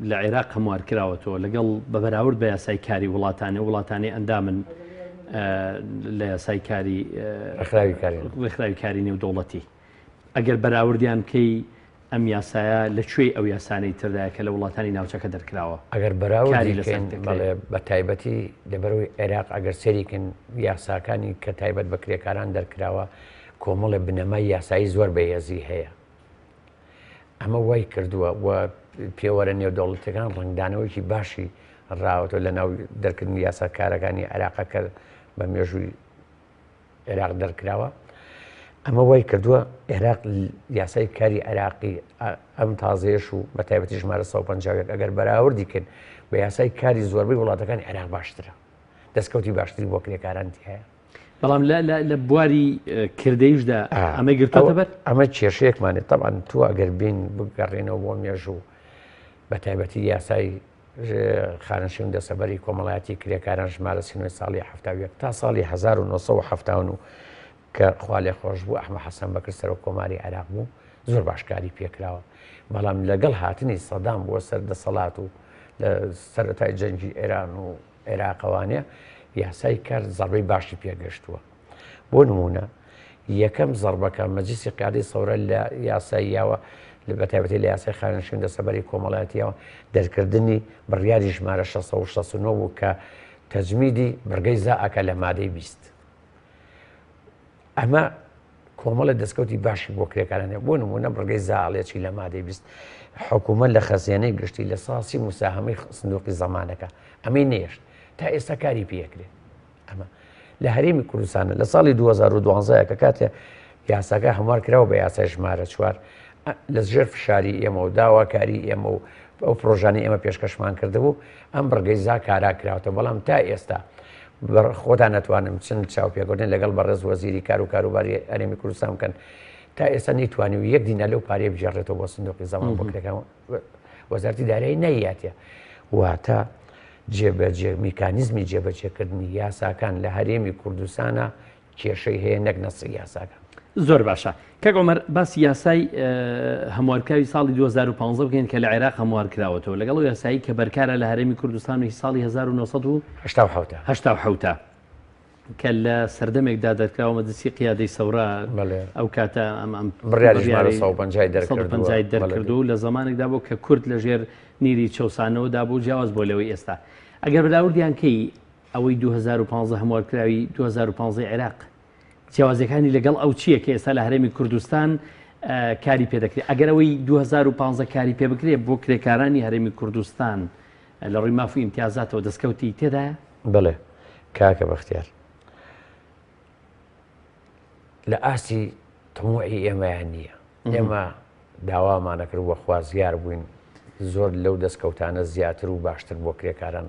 لە عێراق هەموار کراوەتەوە لەگەڵ بە بەراورد بە یاسای کاری وڵاتانی ئەندامن لە یاسای کاری ڕێکخراوی کاری نێودەوڵەتی ئەگەر بەراوردیان بکەی ئەم یاسایە لەکوێ ئەو یاسانەی تردایە کە لە وڵاتانی ناوچەکە دەرکراوە ئەگەر بەراوردیکەین بەڵێ بە تایبەتی لەبەرەوەی عێراق ئەگەر سەریکن یاساکانی کە تایبەت بە کرێکاران دەرکراوە کۆمەڵە بنەمای یاسایی زۆر بەهێزی هەیە. ئەمە وای کردووە و پێوەرە نێودەوڵەتەکان ڕنگدانەوەیکی باشی ڕاوەتەوە لە ناو دەرکردنی یاساکارەکانی عێراقە کە بە مێژووی عێراق دەرکراوە. ئەمە وای کردووە عێراق یاسای کاری عێراقی ئەم تازەیەش و بە تایبەتی ژمارە 150 ئەگەر بەراوردی کرد بە یاسای کاری زۆربەی وڵاتەکانی عێراق باشترە، دەستکەوتی باشتری بۆ کرێکارانتی هەیە. بەڵام لە بواری کردەیشدا ئەمە گرتوتە بەر ئەمە کێشەیەکمانێت تەبان تو ئەگەر بین بگەڕێنەوە بۆ مێژوو بە تایبەتی یاسای خانشین دەسەبەری کۆمەڵایەتی کرێکاران ژمارە سینۆی ساڵی 1970 تا ساڵی 1970 کە خوا لێ خۆش بوو ئەحمەد حەسەن بەکر سەرۆک کۆماری عێراق بوو زۆر باشکاری پێکراوە. بەڵام لەگەڵ هاتنی سەدام بۆ سەردەسەڵات و لە سەرەتای جەنگی ئێران و عێراقەوانێ یاسای کار زەربەی باشی پێگەشتووە. بۆ نمونە یەکەم زەربەکە مەجلیسی قیادەی سەورە لە یاساییاوە لە بەتایبەتی لە یاسای خانشین دەسەبەری کۆمەڵایەتیەوە دەرکردنی بڕیاری ژمارە 669 بوو کە تەجمیدی بڕگەی زائەکە لە مادەی 20. ئەمە کۆمەڵە دەستکەوتی باشی بۆ کرێکارانێ. بۆ نمونە بڕگەی زاڵێکی لە مادەی 20 حکوومەت لە خەزیێنەی گشتی لە ساسی موساهمەی سندوقی زەمانەکە ئەمەی نێشت تا ئێستا کاری پێکرێت. ئەمە لە هەرێمی کوردستانە لە ساڵی 2012 کە کاتێ یاساکە هەموار کراوە بە یاسای ژمارە 4 لە ژێر فشاری ئێمە و داواکاری ئێمە و ئەو پرۆژانی ئێمە پێشکەشمان کردبوو ئەم بڕگەی زا کارا کراوەتە. بەڵام تا ئێستا خۆتان نەتوانم چەند چاو پێگوتن لەگەڵ بەڕێز وەزیری کار و کاروباری هەرێمی کوردستان بکەن تا ئێستا نەیتوانی و یەک دینە لەو پارەیە بژێڕێتەوە بۆ سندوقی زەمان بۆ کرێکەکان وەزارەتی دارایی نەیەتێ. واتە جێبەجێ میکانیزمی جێبەجێکردنی یاساکان لە هەرێمی کوردستانە کێشەی هەیە نەک نەسی یاساکان. زۆر باشە کاک عومەر باسی یاسای هەموارکراوی ساڵی 2015 بکەین کە لە عێراق هەموار کراوەتەوە لەگەڵ یاسایی کە بەرکارە لە هەرێمی کوردستانی ساڵی 1970 کە لە سەردەمێکدا دەرکراوە مەجلیسی قیادەی سەورە ئەو کاتە بڕیاری 150 دەرکردو لە زمانێکدا بۆ کە کورد لە ژێر نیری چەوسانەوەدا بوو جیاواز بۆ لەوەی ئێستا. ئەگەر بەراوردیان کەی ئەوەی 2015 هەموارکراوی 2015 عێراق جیاوازەکانی لەگەڵ ئەو چییە کە ئێستا لە هەرێمی کوردستان کاری پێدەکرێت ئەگەر ئەوەی 2015 کاری پێ بکرێت بۆ کرێکارانی هەرێمی کوردستان لە ڕووی مافی ئیمتیازاتەوە دەستکەوتی تێدایە؟ بڵێ کاکە بەختیار لە ئاسی تەموعی ئێمەیان نییە. ئێمە داوامانەکرد وە خوازیار بووین زۆر لەو دەستکەوتانە زیاتر و باشتر بۆ کرێکاران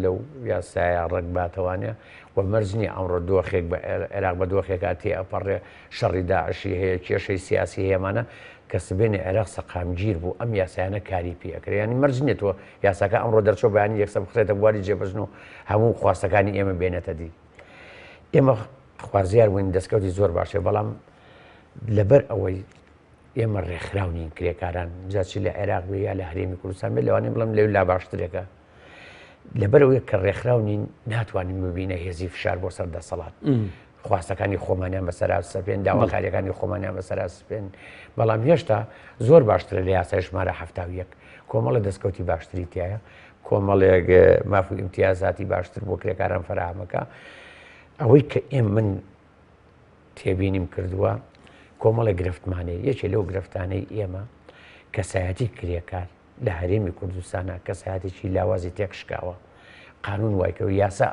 لەو یاسایە ڕێکباتەوانێ و مەرجنی ئەمڕۆ دۆخێک بە عێراق بە دۆخێکا تێ ئەپەڕێ شەڕی داعشی هەیە کێشەی سیاسی هەیەمانە کە سبێنێ عێراق سەقامگیر بوو ئەم یاسایانە کاری پێکرێ. ینی مەرجنێتەوە یاساکە ئەمڕۆ دەرچۆ بەیانی یەکسە بخرێتە بواری جێبەجن و هەموو خواستەکانی ئێمە بێنێتە دی. ئێمە خوازیار بووین دەستکەوتی زۆر باشێ. بەڵام لەبەر ئەوەی ئێمە ڕێکخراونین کرێکاران جاچی لە عێراق بێ یا لە هەرێمی کوردستان بێ لەوانەیە بڵم لەو لا باشترێکە لەبەرەوەی کە ڕێکخراونین ناتوانین ببینە هێزی فشار بۆ سەر دەسەڵات خواستەکانی خۆمانیان بەسەرا سپێن داواکاریەکانی خۆمانیان بەسەرا سپێن. بەڵام هێشتا زۆر باشترە لە یاسای ژمارە 71 کۆمەڵە دەستکەوتی باشتری تایە کۆمەڵێک مافی ئیمتیازاتی باشتر بۆ کرێکاران فراهەمەکە. ئەوەی کە ئێم من تێبینیم کردووە کۆمەڵە گرفتمانەیە. یەکێ لەو گرفتانەی ئێمە کەسایەتی کرێکار لە هەرێمی کوردستانە کەسایەتێکی لاوازی تێکشکاوە قانون وایکەوە یاسا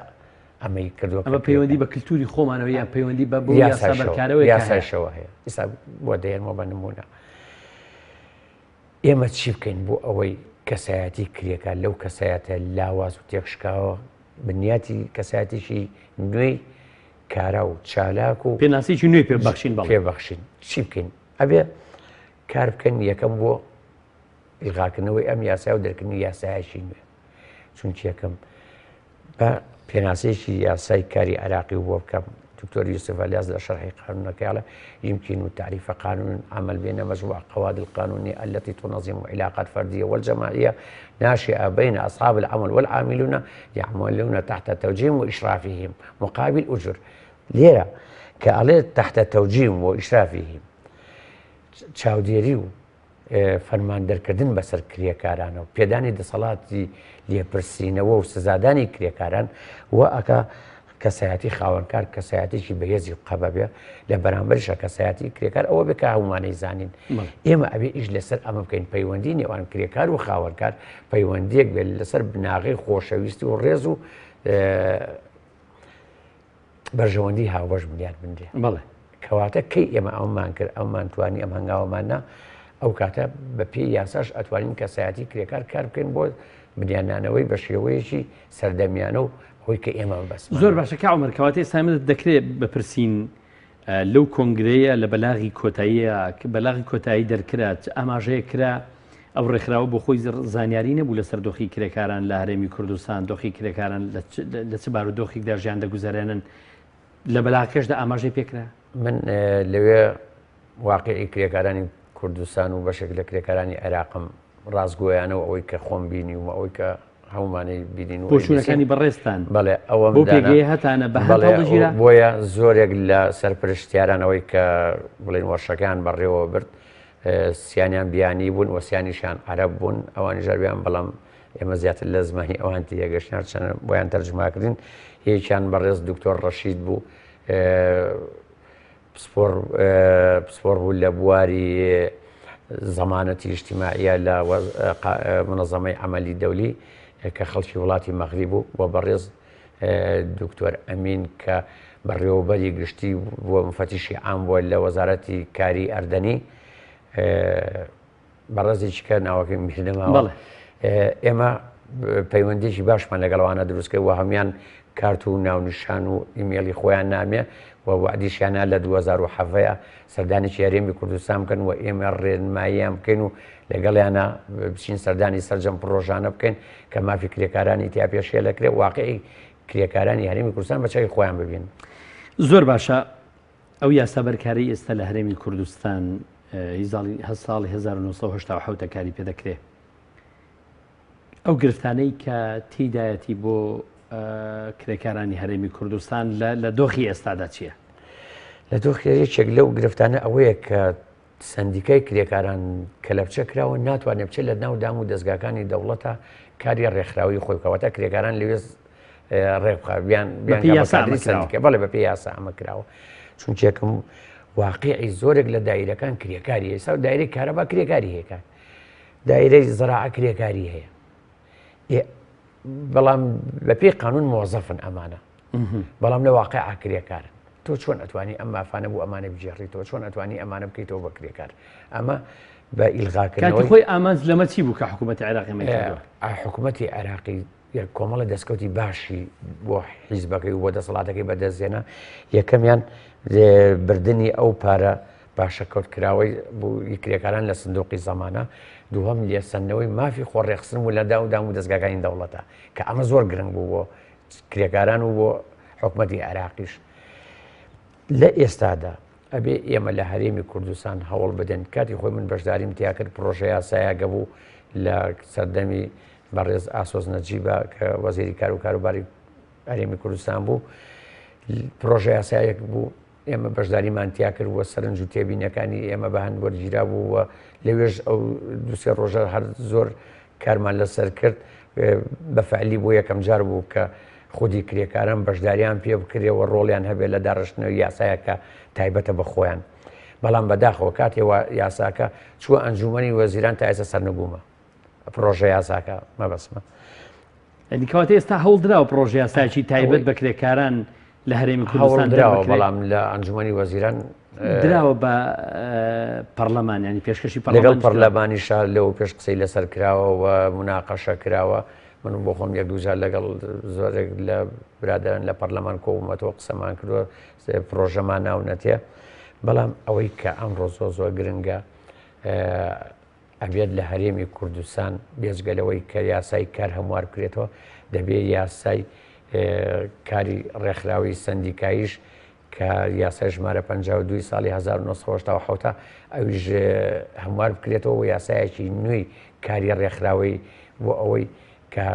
ئەمەی کردووە ئەمە پەیوەندی بە کللتوری خۆمانەوە یان پەیوەندی بە بۆ یاسا بەرکارەوە یاسایشەوە هەیە. ئێستا بۆ دەێنمەوە بە نمونە ئێمە چی بکەین بۆ ئەوەی کەسایەتی کرێکار لەو کەسایەتە لاواز و تێکشکاوە بنیاتی کەسایەتیشی نوێی کارا و چالاک و پێناسیی نوێ پێبەخشین چی بکەین؟ ئەبێ کار بکەن یەکەم بۆ ئیلغاکردنەوەی ئەم یاسای و دەرکردنی یاسایشی نوێ. چونکی یەکەم بە پێناسەیەکی یاسای کاری عراقی بۆ بکەم دكتور يوسف الياس لشرح قانون كاله يمكن تعريف قانون عمل بين مجموعة قواعد القانونية التي تنظم علاقات فردية والجماعية ناشئة بين أصحاب العمل والعاملون يعملون تحت توجيههم وإشرافهم مقابل أجر. ليرة كأليت تحت توجيههم وإشرافهم تشاوديريو فەرماندەرکردن بەسەر کرێکارانەوە پێدانی دەسەڵاتی لێپرسینەوە و سزادانی کرێکاران و ئەکا کەسایەتی خاوەنکار کەسایەتێکی بەهێزی قەبە بێ لە بەرامبەرشە کەسایەتی کرێکار ئەوە بێکە هەمومانەی زانین ئێمە ئەبێ ئیش لەسەر ئەمە بکەین پەیوەندی نێوان کرێکار و خاوەنکار پەیوەندیەک بێت لەسەر بناغی خۆشەویستی و ڕێز و بەرژەوەندی هاوبەش بنیان بندێ بەڵێ کەواتە کەی ئێمە ئەومان کرد ئەومان توانی ئەم هەنگاوەمانە ئەو کاتە بە پێی یاساش ئەتوانین کەسایەتی کرێکار کار بکەین بۆ بنیانانەوەی بە شێوەیەکی سەردەمیانە و هۆی کە ئێمە بەس زۆر باشە کاومەر کەواتەی سامت دەکرێت بپرسین لەو کۆنگرەیە لە بەلاغی کۆتاییە بەلاغی کۆتایی دەرکرات ئاماژەیە کرا ئەو ڕێکخراوە بۆ خۆی زانیاری نەبوو لەسەر دۆخی کرێکاران لە هەرێمی کوردستان دۆخی کرێکاران لە چ بارودۆخێکدا ژیان دەگوزارێنن لە بەلاکەشدا ئاماژەی پێکرا من لەوێ واقعی کرێکارانی کوردستان و بەشێک لە کرێکارانی عێراقم ڕازگۆیانەوە ئەوەی کە خۆم بینی و ئەوەی کە هەمومانەی بینین و بۆشوونەکانی بەڕێستان بەڵێ ئەوە بۆ پێگەی هەتانە بە هەڵدەگیرا بۆیە زۆرێک لە سەرپرشتیارانەوەی کە بڵێن وەشەکان بەڕێوە برد سییانیان بیانی بوون وەسییانیشان عەرەب بوون ئەوانی ژەربیان بەڵام ئێمە زیاتر لە زمانی ئەوان تێگەشتیان چەند بۆیان تەرجماکردین هیچیان بەڕێز دکتۆر ڕەشید بوو پسپۆر بوو لە بواری زەمانەتی ئیجتیماعیە لە منەظەمەی عەمەلی دەولی کە خەڵکی وڵاتی مەغریب بوو بۆ بەڕێز دکتۆر ئەمین کە بەڕێوەبەری گشتی بۆ مفەتیشی عام بووە لە وەزارەتی کاری ئەردەنی بەڕێزێکی کە ناوەکەی میردەماوە ئێمە پەیوەندێکی باشمان لەگەڵەوانە دروستکە و هەمان کارت و ناونیشان و ئیمێلی خۆیان نامێ و وعدیشیانە لە 2007 سەردانێکی هەرێمی کوردستان بکەن و ئێمە ڕێنماییان بکەین و لەگەڵیانە بچین سەردانی سەرجەم پرۆژانە بکەین کە مافی کرێکارانی تیا پێشێ لەکرێ واقعی کرێکارانی هەرێمی کوردستان بە چاوی خۆیان ببین. زۆر باشە ئەو یاسا بەرکاری ئێستا لە هەرێمی کوردستان ساڵی 1970 کاری پێدەکرێت ئەو گرفتانەی کە تێدایەتی بۆ کرێکارانی هەرێمی کوردستان لە دۆخی ئێستادا چییە؟ لە دۆخی یەکێک لەو گرفتانە ئەوەیە کە سندیکای کرێکاران کە لە بچە کراوە ناتوانێت بچێت لە ناو دام و دەستگاکانی دەوڵەتە کاری ڕێکخراوی خۆی بکەوەتە کرێکاران لەوێ ڕێبخابیان بەڵێ بە پێی یاسا ئەمە کراوە چون چێکم واقعی زۆرێک لە دایرەکان کرێکاری ئێستا و دایرەی کارەبا کرێکاری هەیە دایرەی زراعە کرێکاری هەیە بەڵام بە پێی قانون مۆزەفن ئەمانە بەڵام لە واقع کرێکارن تۆ چۆن ئەتوانی ئەم مافانە بوو ئەمانە بجێڕیتەوە چۆن ئەتوانی ئەمانە بکەیتەوە بە کرێکار ئەمە بە ئیلغاکردنەوەی خۆی ئامانج لەمە چی بوو کە حکوومەتی عێراقی حکوومەتی عێراقی کۆمەڵە دەستکەوتی باشی بۆ حیزبەکەی و بۆ دەسەڵاتەکەی بەدەستێنە یەکەمیان بردننی ئەو پارە باشەکەوت کراوەی بوو کرێکاران لە سندوقی زەمانە دووەم لێسەنەوەی مافی خۆڕێخستن و لە داودام و دەستگاکانی دەوڵەتە کە ئەمە زۆر گرنگ بوو بۆ کرێکاران و بۆ حکوومەتی عێراقیش لە ئێستادا ئەبێ ئێمە لە هەرێمی کوردستان هەوڵ بدەن کاتی خۆی من بەشداریم تیا کرد پرۆژە یاسایە گەبوو لە سەردەمی بەڕێز ئاسۆز نەجیبە کە وەزیری کار و کاروباری هەرێمی کوردستان بوو پرۆژە یاسایەک بوو ئێمە بەشداریمان تیا کرد وە سەرنج و تێبینەکانی ئێمە بە هەند وەرگیرا بوو وە لەوێژ ئەو دوسێ ڕۆژە هەر زۆر کارمان لەسەر کرد بەفعلی بۆ یەکەم جار بوو کە خودی کرێکاران بەشداریان پێ بکرێەوە ڕۆڵیان هەبێت لە داڕشتنەوەی یاسایەکە تایبەتە بە خۆیان بەڵام بەداخەوە کاتێوە یاساکە چووە ئەنجومەنی وەزیران تا ئێستا سەرنەبوومە پرۆژە یاساکە مەبەسمە ئەنیکەواتە ئێستا هەوڵدراوە پرۆژە یاساکی تایبەت بە کرێکاران لە هەرێمی کوردستان درراوە بەڵام لە ئەنجومەنی وەزیران دراوە بە پەرلەمان ینی پێشکەشی لەگەڵ پەرلەمانیشا لەو پێش قسەی لەسەر کراوە و مناقەشە کراوە من بۆ خۆم یەک دووجار لەگەڵ زۆرێک لە برادران لە پەرلەمان کۆبوومەتەوە قسەمان کردووە پرۆژەمان ناونەتێ بەڵام ئەوەی کە ئەمڕۆ زۆر گرنگە ئەبێت لە هەرێمی کوردستان بێجگەلەوەی کە یاسای کار هەموار بکرێتەوە دەبێت یاسای کاری ڕێکخراوی سندیکاییش کە یاسای ژمارە 52 ساڵی 1970 ئەویش هەموار بکرێتەوە و یاسایەکی نوێی کاری ڕێکخراوی بۆ ئەوەی کە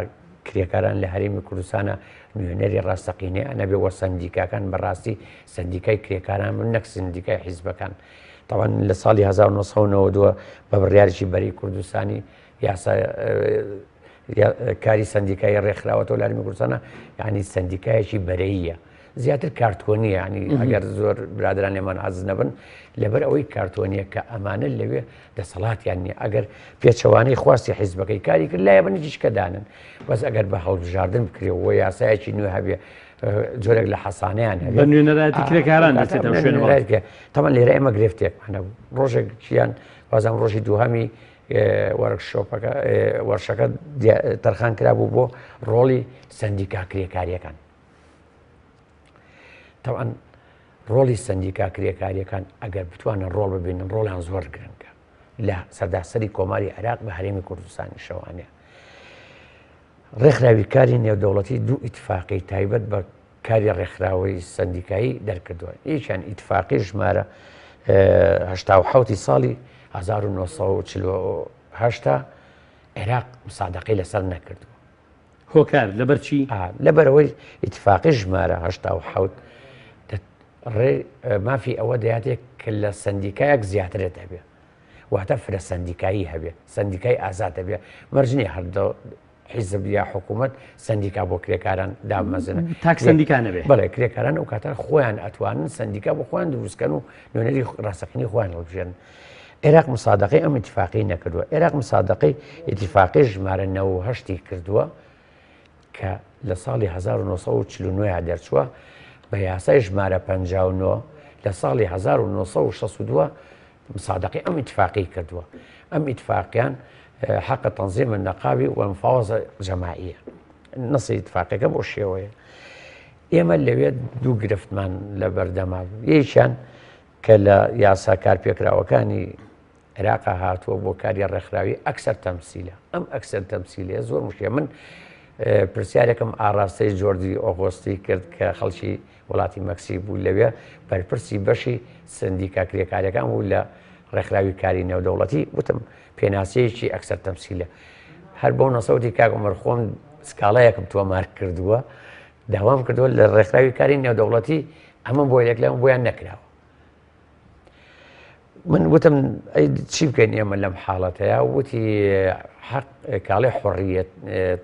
کرێکاران لە هەرێمی کوردستانە نوێنەری ڕاستەقینێ ئەنەبێ وە سندیکاکان بەڕاستی سندیکای کرێکاران من نەک سندیکای حیزبەکان تاوان لە ساڵی 1992 بە بڕیارێکی بەری کوردستانی یاسا کاری سندیکای ڕێکخراوەتەوە لە هەرێمی کوردستانە یعنی سندیکایەکی بەرەییە زیاتر کارتۆنیە ینی ئەگەر زۆر برادران لێمان حەز نەبن لەبەر ئەوەی کارتۆنیە کە ئەمانە لەوێ دەسەڵاتیان نییە ئەگەر پێچەوانەی خواستی حیزبەکەی کاری کرد لایە بن هیچکەدانن بەس ئەگەر بە هەڵبژاردن بکرێەوە یاسایەکی نوێ هەبێ جۆرێک لە حەسانیان هەبێ بە نوێنەرایەتی کرێکاران دەچێتەوە شوێنەوە تەمان لێرە ئێمە گرفتێکمانە بوو ڕۆژێکیان بازم ڕۆژی دووهەمی وەرکشۆپەکە وەرشەکە تەرخان کرابوو بۆ ڕۆڵی سندیکا کرێکاریەکان تەوان ڕۆڵی سندیکا کرێکاریەکان ئەگەر بتوانن ڕۆڵ ببینن ڕۆڵیان زۆر گرنگە لە سەرداسەری کۆماری عێراق بە هەرێمی کوردستانی شەوانێ ڕێکخراوی کاری نێودەوڵەتی دوو ئیتفاقی تایبەت بە کاری ڕێکخراوەی سندیکایی دەرکردووە یەکیان ئیتفاقی ژمارە 1970 ساڵی 1940 عێراق مسادقەی لەسەر نەکردووە هۆکار لەبەر چی؟ لەبەرەوەی ئیتفاقی ژمارە 1970 ڕێ مافی ئەوە دەیاتێک کە لە سندیکایەک زیاترێت هەبێ واتە فرە سندیکایی هەبێ سندیکای ئازاد هەبێ مەرجنی هەردە حیزب یا حکوومەت سندیکا بۆ کرێکاران دامەزنە تاک سندیکانە بێ بەڵێ کرێکاران ئەو کاتە خۆیان ئەتوانن سندیکا بۆ خۆیان دروستکەن و نوێنەری ڕاستەقینی خۆیان هەڵبژێن عێراق مسادقەی ئەم ئیتفاقی نەکردووە عێراق مسادقەی ئیتفاقی ژمارە 98 کردووە کە لە ساڵی 1949 دەرچووە بە یاسای ژمارە 59 لە ساڵی 1962 مصادقی ئەم ئیتفاقی کردووە ئەم ئیتفاقیان حق تنظیم النقابی والمفاوضة جماعية نصي اتفاقية بۆ شێوەیە ئێمە لەوێ دوو گرفتمان لە بەردەما بوو یەکیان کە لە یاسا کارپێکراوەکانی عێراقا هاتووە بۆ کاری ڕێکخراوی ئەکسەر تەمسیلە ئەم ئەکسەر تەمسیلەیە زۆر مشکلە من پرسیارێکم ئاراستەی جۆردی ئۆغۆستی کرد کە خەڵکی وڵاتی مەکسی بوو لەوێ بەرپرسی بەشی سندیکا کرێکاریەکان بوو لە ڕێکخراوی کاری نێودەوڵەتی وتم پێناسەیەکی ئەکسەر تەمسیلە هەر بۆ نەسەوتی کاک عومەر خۆم سکاڵایەکم تۆمار کردووە داوام کردووە لە ڕێکخراوی کاری نێودەوڵەتی ئەمە بۆ یەک لەم بۆیان نەکراوە من وتم ئەی چی بکەین ئێمە لەم حاڵەتەیە وتی حق کاڵێ حڕیەت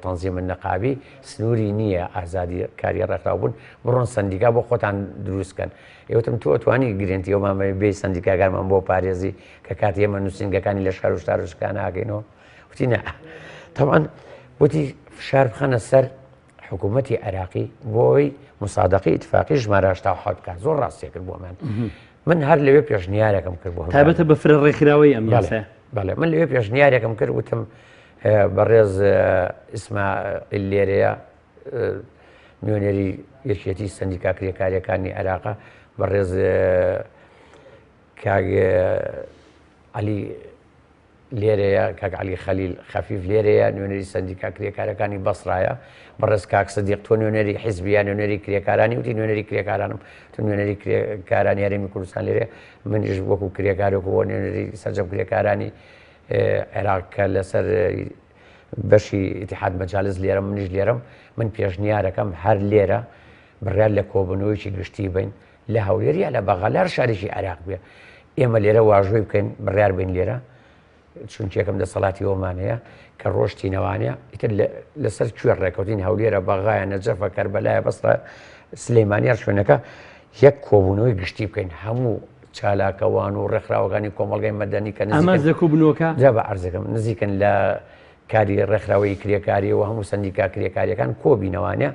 تەنظیم النەقابی سنووری نییە ئازادی کاری ڕێکخراو بوون بڕۆن سندیکا بۆ خۆتان دروستکەن ئێوتم تۆ توانی گرنتی ئەومامە بێ سندیکاگارمان بۆ پارێزی کە کاتی ئێمە نووسنگەکانی لە شار و شارشکان ناکەینەوە وتی نە تەوان وتی فشار بخەنە سەر حکوومەتی عێراقی بۆی مسادقی ئیتفاقی ژمارە 87 بکات زۆر ڕاستیە کرد بۆ من هەر لەوێ پێشنیارێکم کرد بۆ تایبەتە بە فرە ڕێکخراوەی ئەم یاسایە بەڵێ من لەوێ پێشنیارێکم کرد وتم بەڕێز ئیسماعیل لێرەیە نوێنەری یەکێتی سندیکا کرێکاریەکانی عێراقا بەڕێز کاک عەلی لێرەیە کاک عەلی خەلیل خەفیف لێرەیە نوێنەری سندیکا کرێکارەکانی بەسڕایە بەڕێز کاک سەدیق تۆ نوێنەری حیزبیە نوێنەری کرێکارانی وتی نوێنەری کرێکارانم تو نوێنەری کرێکارانی هەرێمی کوردستان لێرە منیش وەکو کرێکارێکەوە نوێنەری سەرجەم کرێکارانی عێراق کە لەسەر بەشی ئیتیحاد مەجالس لێرە منیش لێرەم من پێشنیارەکەم هەر لێرە بڕیار لە کۆبنەوەیکی گشتی بین لە هەولێر یا لە بەغەلار شارێکی عێراق بێ ئێمە لێرە واژۆی بکەین بڕیار بین لێرە چونکێکم دەسەڵاتی ئەومانەیە کە ڕۆشتی نەوانە ئیتر لەسەر کوێ ڕێکەوتین هەولێرە بەغایە نەجەفە کەربەلایە بەسڕە سلەیمانیار شوێنەکە یەک کۆبوونەوەی گشتی بکەین هەموو چالاکەوان و ڕێکخراوەکانی کۆمەڵگەی مەدەنی کە ئەمە زەکوبنەوەکە جا بە عەرزەکەم نزیکن لە کاری ڕێکخراوەی کرێکاری و هەموو سندیکا کرێکاریەکان کۆبینەوانە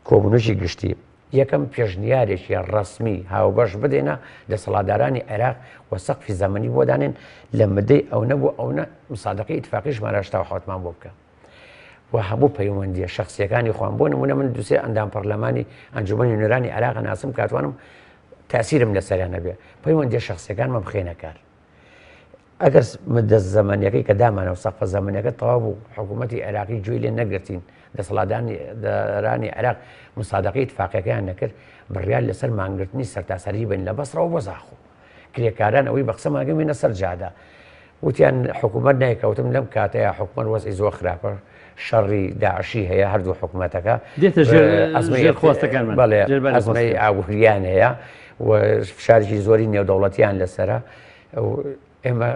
کۆبوونەوەی گشتی یەکەم پێشنیارێکی ڕسمی هاوبەش بدێنە دەسەڵاتدارانی عێراق و سەقفی زەمەنی بۆ دانێن لە مدەی ئەو نەبوو ئەوە مسادقەی ئیتفاقی ژمارە 87مان بۆ بکە و هەموو پەیوەندیە شخصیەکانی خۆم بۆ نمونە من دووسێ ئەندام پەرلەمانی ئەنجومەنی نوێنەرانی عێراق ناسم کاتوانم تاسیرم لەسەریان نەبێ پەیوەندیە شخصیەکانمە بخێنە کار ئەگەر مدە زەمانیەکەی کە دامانەوە سەقفە زەمانیەکە تەواو بوو حکوومەتی عێراقی گوێی لێ نەگرتین دەسەڵاتدارانی عێراق مسادقەی ئیتفاقیەکەیان نەکرد بڕیار لەسەر مانگرتنی سەرتاسەری بین لە بەسڕەوە بۆ زاخۆ کرێکاران ئەوەی بە قسەماگەمێنە سەر جادا وتیان حکوومەت نایکەوتم لەم کاتەیە حکوومەت وەزعی زۆر خراپە شەڕی داعشی هەیە هەردوو حکوومەتەکە خواستەکانمان بەڵێ ئەزمەی ئاوریان هەیە و فشارێکی زۆری نێودەوڵەتیان لەسرە ئێمە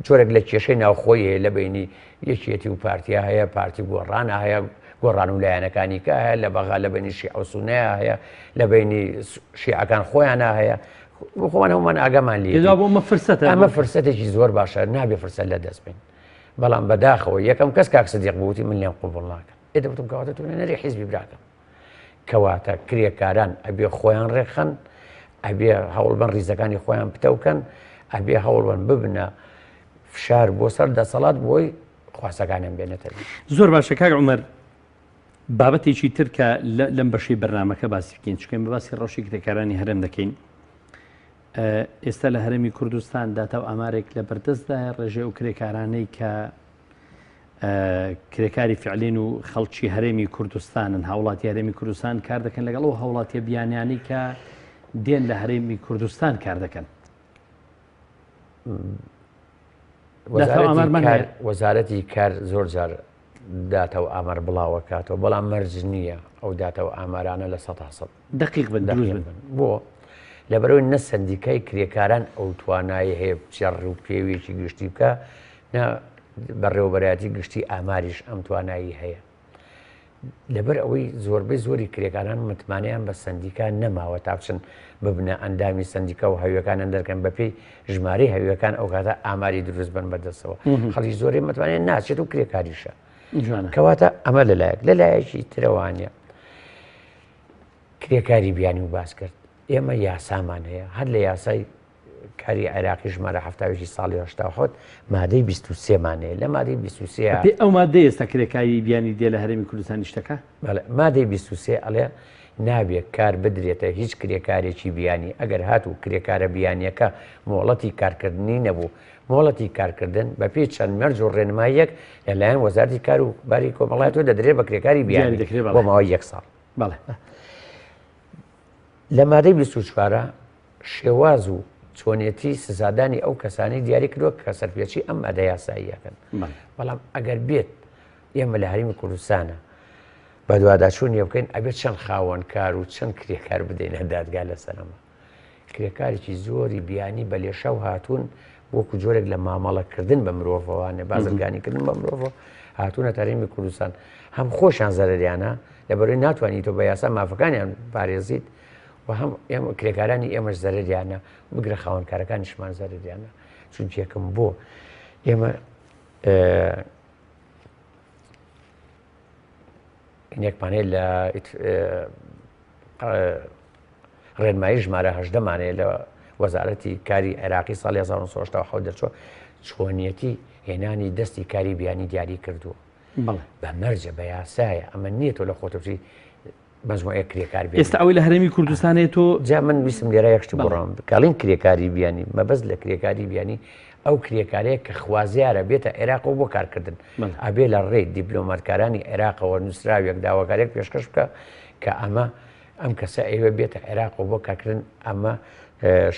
جۆرێک لە کێشەی ناوخۆی هەیە لە بینی یەکێتی و پارتیا هەیە پارتی گۆڕانە هەیە گۆڕان و لایەنەکانی کە هەیە لە بەغا لە بینی شیع و سونەیە هەیە لە بینی شیعەکان خۆیانە هەیە خۆمان هەمومان ئاگامان لێ ئەمە فرسەتێکی زۆر باشە نابێ فرسەت لە دەست بین بەڵام بەداخەوە یەکەم کەس کاک سەدیق بووتی من لێم قوبوڵ ناکەم دەبتم کەواتە تۆ نەری حیزبی براکەم کەواتە کرێکاران ئەبێ خۆیان ڕێخەن ئەبێ هەوڵبەن ڕیزەکانی خۆیان پتەوکەن ئەبێ هەوڵبەن ببنە فشار بۆ سەر دەسەڵات بۆی خواستەکانیان بێنێتە زۆر باشە کاک عومەر بابەتێکی تر کە لەم بەشەی بەرنامەکە باسی بکەین چکەین بە باسی ڕەوشی کرێکارانی هەرێم دەکەین ئێستا لە هەرێمی کوردستان داتا و ئامارێک لە بەردەستدا ڕێژێ و کرێکارانەی کە کرێکاری فعلین و خەڵکی هەرێمی کوردستانن هاوڵاتی هەرێمی کوردستان کار دەکەن لەگەڵ و هاوڵاتیە بیانیانی کە دێن لە هەرێمی کوردستان کار دەکەن وەزارەتی کار زۆر جار داتە و ئامار بڵاوە کاتەوە بەڵام مەرج نییە ئەو داتە و ئامارانە لە 100% دقیق بن بۆ لەبەرەوەی نە سندیکای کرێکاران ئەو توانایی هەیە چێڕ و پێویەکی گشتی بکە بەڕێوەبەرایەتی گشتی ئاماریش ئەم توانایی هەیە لەبەر ئەوەی زۆربەی زۆری کرێکاران متمانیان بە سندیکان نەماوە تا بچن ببنە ئەندامی سندیکا و هەویەکانیان دەرکەن بەپێی ژمارەی هەویەکان ئەو کاتە ئاماری دروست بن بەدەستەوە خەڵکی زۆری متمانیان ناچێت و کرێکاریشە کەواتە ئەمە لەلایەکی ترەوانە کرێکاری بیانی و باس کرد ئێمە یاسامان هەیە هەر لە یاسای کاری عێراقی ژمارە هەفتاوێکی ساڵی 1970 مادەی 23مانەیە لە مادەی 23 ئەو مادەی ئێستا کرێکاری بیانی دێ لە هەرێمی کوردستانی شتەکە مادەی 23 ئەڵێ نابێت کار بدرێتە هیچ کرێکارێکی بیانی ئەگەر هاتوو کرێکارە بیانیەکە مۆڵەتی کارکردنی نەبوو مۆڵەتی کارکردن بە پێی چەند مەرج و ڕێنماییەک لەلایەن وەزارەتی کار و باری کۆمەڵایەتەوە دەدرێت بە کرێکاری بیانی بۆ ماوەی 1 ساڵ لە مادەی 24 شێواز و چۆنێتی سزادانی ئەو کەسانی دیاری کردووە کە سەرپێچی ئەم مادە یاساییەکەن بەڵام ئەگەر بێت ئێمە لە هەرێمی کوردستانە بە دوواداچوونی بکەین ئەبێت چەند خاوەن کار و چەند کرێکار بدەینە دادگا لەسەرەمە کرێکارێکی زۆری بیانی بە لێشەو هاتوون وەکو جۆرێک لە مامەڵەکردن بە مرۆڤەوانە بازرگانیکردن بە مرۆڤ هاتوونە هەرێمی کوردستان هەم خۆشیان زەرریانە لەبەرەوەی ناتوانیت تۆ بە یاسا مافەکانیان پارێزیت و هەم ئێمە کرێکارانی ئێمەش زەرریانە بگرە خاوەنکارەکانیشمان زەرریانە چونکە یەکەم بۆ ئێمە یەکمانەیە لە ڕێنمایی ژمارە 18مانەیە لە وەزارەتی کاری عێراقی ساڵی 1970 دەرچووە چۆنیەتی هێنانی دەستی کاری بیانی دیاری کردووە بە مەرجە بە یاسایە ئەمە نییە تۆ لە خۆتەی مەجموعەیە کرێکار ئێستا ئەوەی لە هەرێمی کوردستانێت تۆ جا من ویسم لێرە یەکشتی بڕام کاڵین کرێکاری بیانی مەبەست لە کرێکاری بیانی ئەو کرێکارەیە کە خوازیارە بێتە عێراقەوە بۆ کارکردن ئەبێ لە ڕێی دیپلۆماتکارانی عێراقەوە نووسراوێک داواکارێک پێشکەش بکە کە ئەمە ئەم کەسە ئەوێ بێتە عێراقەوە بۆ کارکردن ئەمە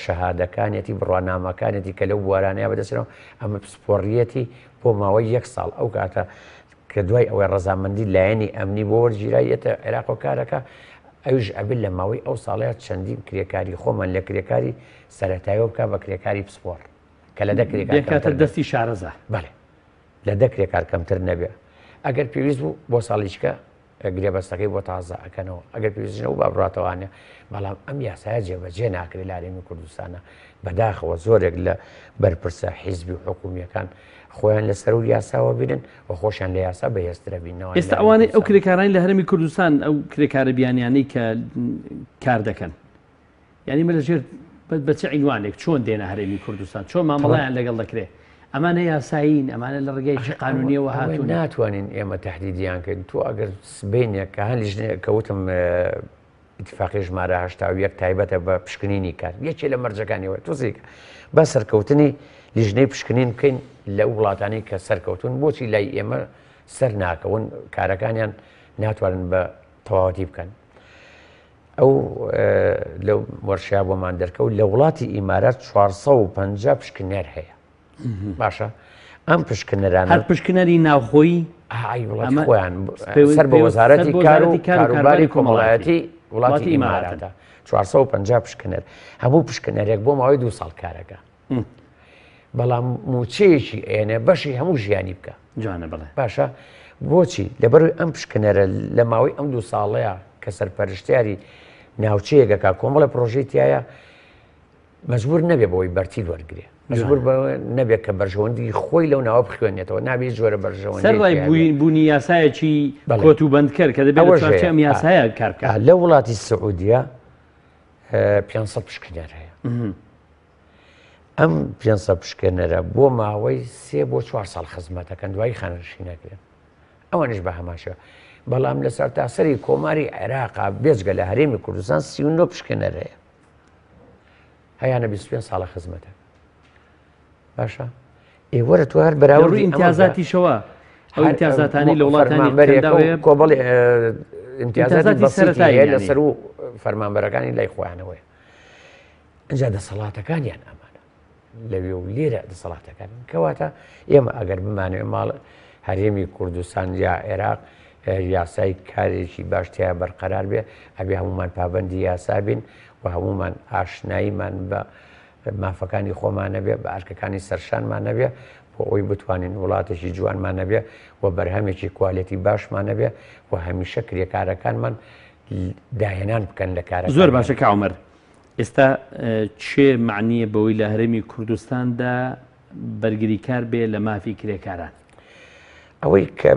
شەهادەکانێتی بڕوانامەکانێتی کە لەو بوارانەیە بەدەستێنەوە ئەمە پسپۆڕیەتی بۆ ماوەی 1 ساڵ ئەو کاتە کە دوای ئەوەی ڕەزامەندی لایەنی ئەمنی بۆ وەرگیرایەتە عێراق و کارەکە ئەوش ئەبێت لە ماوەی ئەو ساڵەیە چەندین کرێکاری خۆمان لە کرێکاری سەرەتاییەوە بکە بە کرێکاری پسپۆڕ کە لە دەکاتە دەستی شارەزە بەڵێ لە کرێکار کەمتر نەبێ ئەگەر پێویست بوو بۆ ساڵیچکە گرێبەستەکەی بۆ تازە ئەکەنەوە ئەگەر پێویستنەوە با بڕاتەوانە بەڵام ئەم یاسایە جێبەجێ ناکرێت لە هەرێمی کوردستانە بەداخەوە زۆرێک لە بەرپرسە حیزبی و حکوومیەکان خۆیان لەسەر و یاساوە بینن و خۆشیان لە یاسا بەهێزترە بینەوە ئێستا ئەوانەی ئەو کرێکارانی لە هەرێمی کوردستان ئەو کرێکارە بیانیانەی کە کار دەکەن یعنی مە لەژێر بە چه عینوانێک چۆن دێنە هەرێمی کوردستان چۆن مامەڵەیان لەگەڵ دەکرێت ئەمانە یاساین ئەمانە لە ڕێگەی قانونیەوە هاتوون ناتوانین ئێمە تهدیدیان کردن تۆ ئەگەر سبینێک کە هەن لیژنێ کەوتم اتفاقی ژمارە 81 تایبەتە بە پشکنینی کار یەکێ لە مەرجەکانیەوە تۆزێکە بە سەرکەوتنی لیژنەی پشکنین بکەین لە وڵاتانی کە سەرکەوتون بۆچی لای ئێمە سەر ناکەون کارەکانیان ناتوانن بە تەواوەتی بکەن ئەو لەو وەرشیا بۆمان دەرکەوت لە وڵاتی ئیمارات 450 پشکنەر هەیە باشە ئەم پشکنەرانە هەر پشکنەری ناوخۆیی وڵاتی خۆیان سەر بە وەزارەتی کار و کاروباری کۆمەڵایەتی وڵاتی ئیماراتە 450 پشکنەر هەموو پشکنەرێک بۆ ماوەی 2 ساڵ کارەکە بەڵام موچەیەکی ئێنە بەشی هەموو ژیانی بکە جوانە بڵێ باشە بۆچی لەبەر ئەم پشکنەرە لە ماوەی ئەم 2 ساڵەیە کە سەرپەرشتیاری ناوچەیەکەکە کۆمەڵە پرۆژەی تایە مەجبور نەبێ بەوەی بەرتی وەرگێ مەجبور نەبێت کە بەرژەوەندی خۆی لەو ناوە بخوێنێتەوە نابێت جۆرە بەرژەوەندی سەرڕای بوونی یاسایەکی کۆت و بەند کرد کە دەبێت ئەم یاسایە کار بکات لە وڵاتی سعودیە 500 پشکنەر هەیە ئەم 500 پشکنەرە بۆ ماوەی 3 بۆ 4 ساڵ خزمەتەکەن دوایی خانەشینەکرێن ئەوانش بە هەماشە بەڵام لە سەرتاسەری کۆماری عێراقا بێجگە لە هەرێمی کوردستان 39 پشکنەر هەیە هەیانە 25 ساڵە خزمەتە باشە ئێوەرە تو هەر بەراوردی ئیمتیازاتیشەوە ئەو ئیمتیازاتانی لە وڵاتانی کۆبڵی ئیمتیازاتی بەسیطی هەیە لەسەر و فەرمانبەرەکانی لای خۆیانەوەی ئەنجا دەسەڵاتەکانیان ئەمانە لەوێ و لێرە دەسەڵاتەکان کەواتە ئێمە ئەگەر بمانوێ ماڵ هەرێمی کوردستان یا عێراق یاسای کارێکی باشتیە بەرقەرار بێ ئەبێ هەمومان پابەندی یاسا بین و هەمومان ئاشناییمان بە مافەکانی خۆمانە بێ بە ئارکەکانی سەرشانمانە بێ بۆ ئەوی بتوانین وڵاتێکی جوانمانە بێ و بەرهەمێکی کوالەتی باشمانە بێ و هەمیشە کرێکارەکانمان داهێنان بکەن لە کارە زۆر باشە کاومەر ئێستا چێ معنیە بەوەی لە هەرێمی کوردستاندا بەرگری کار بێ لە مافی کرێکاران ئەوەی کە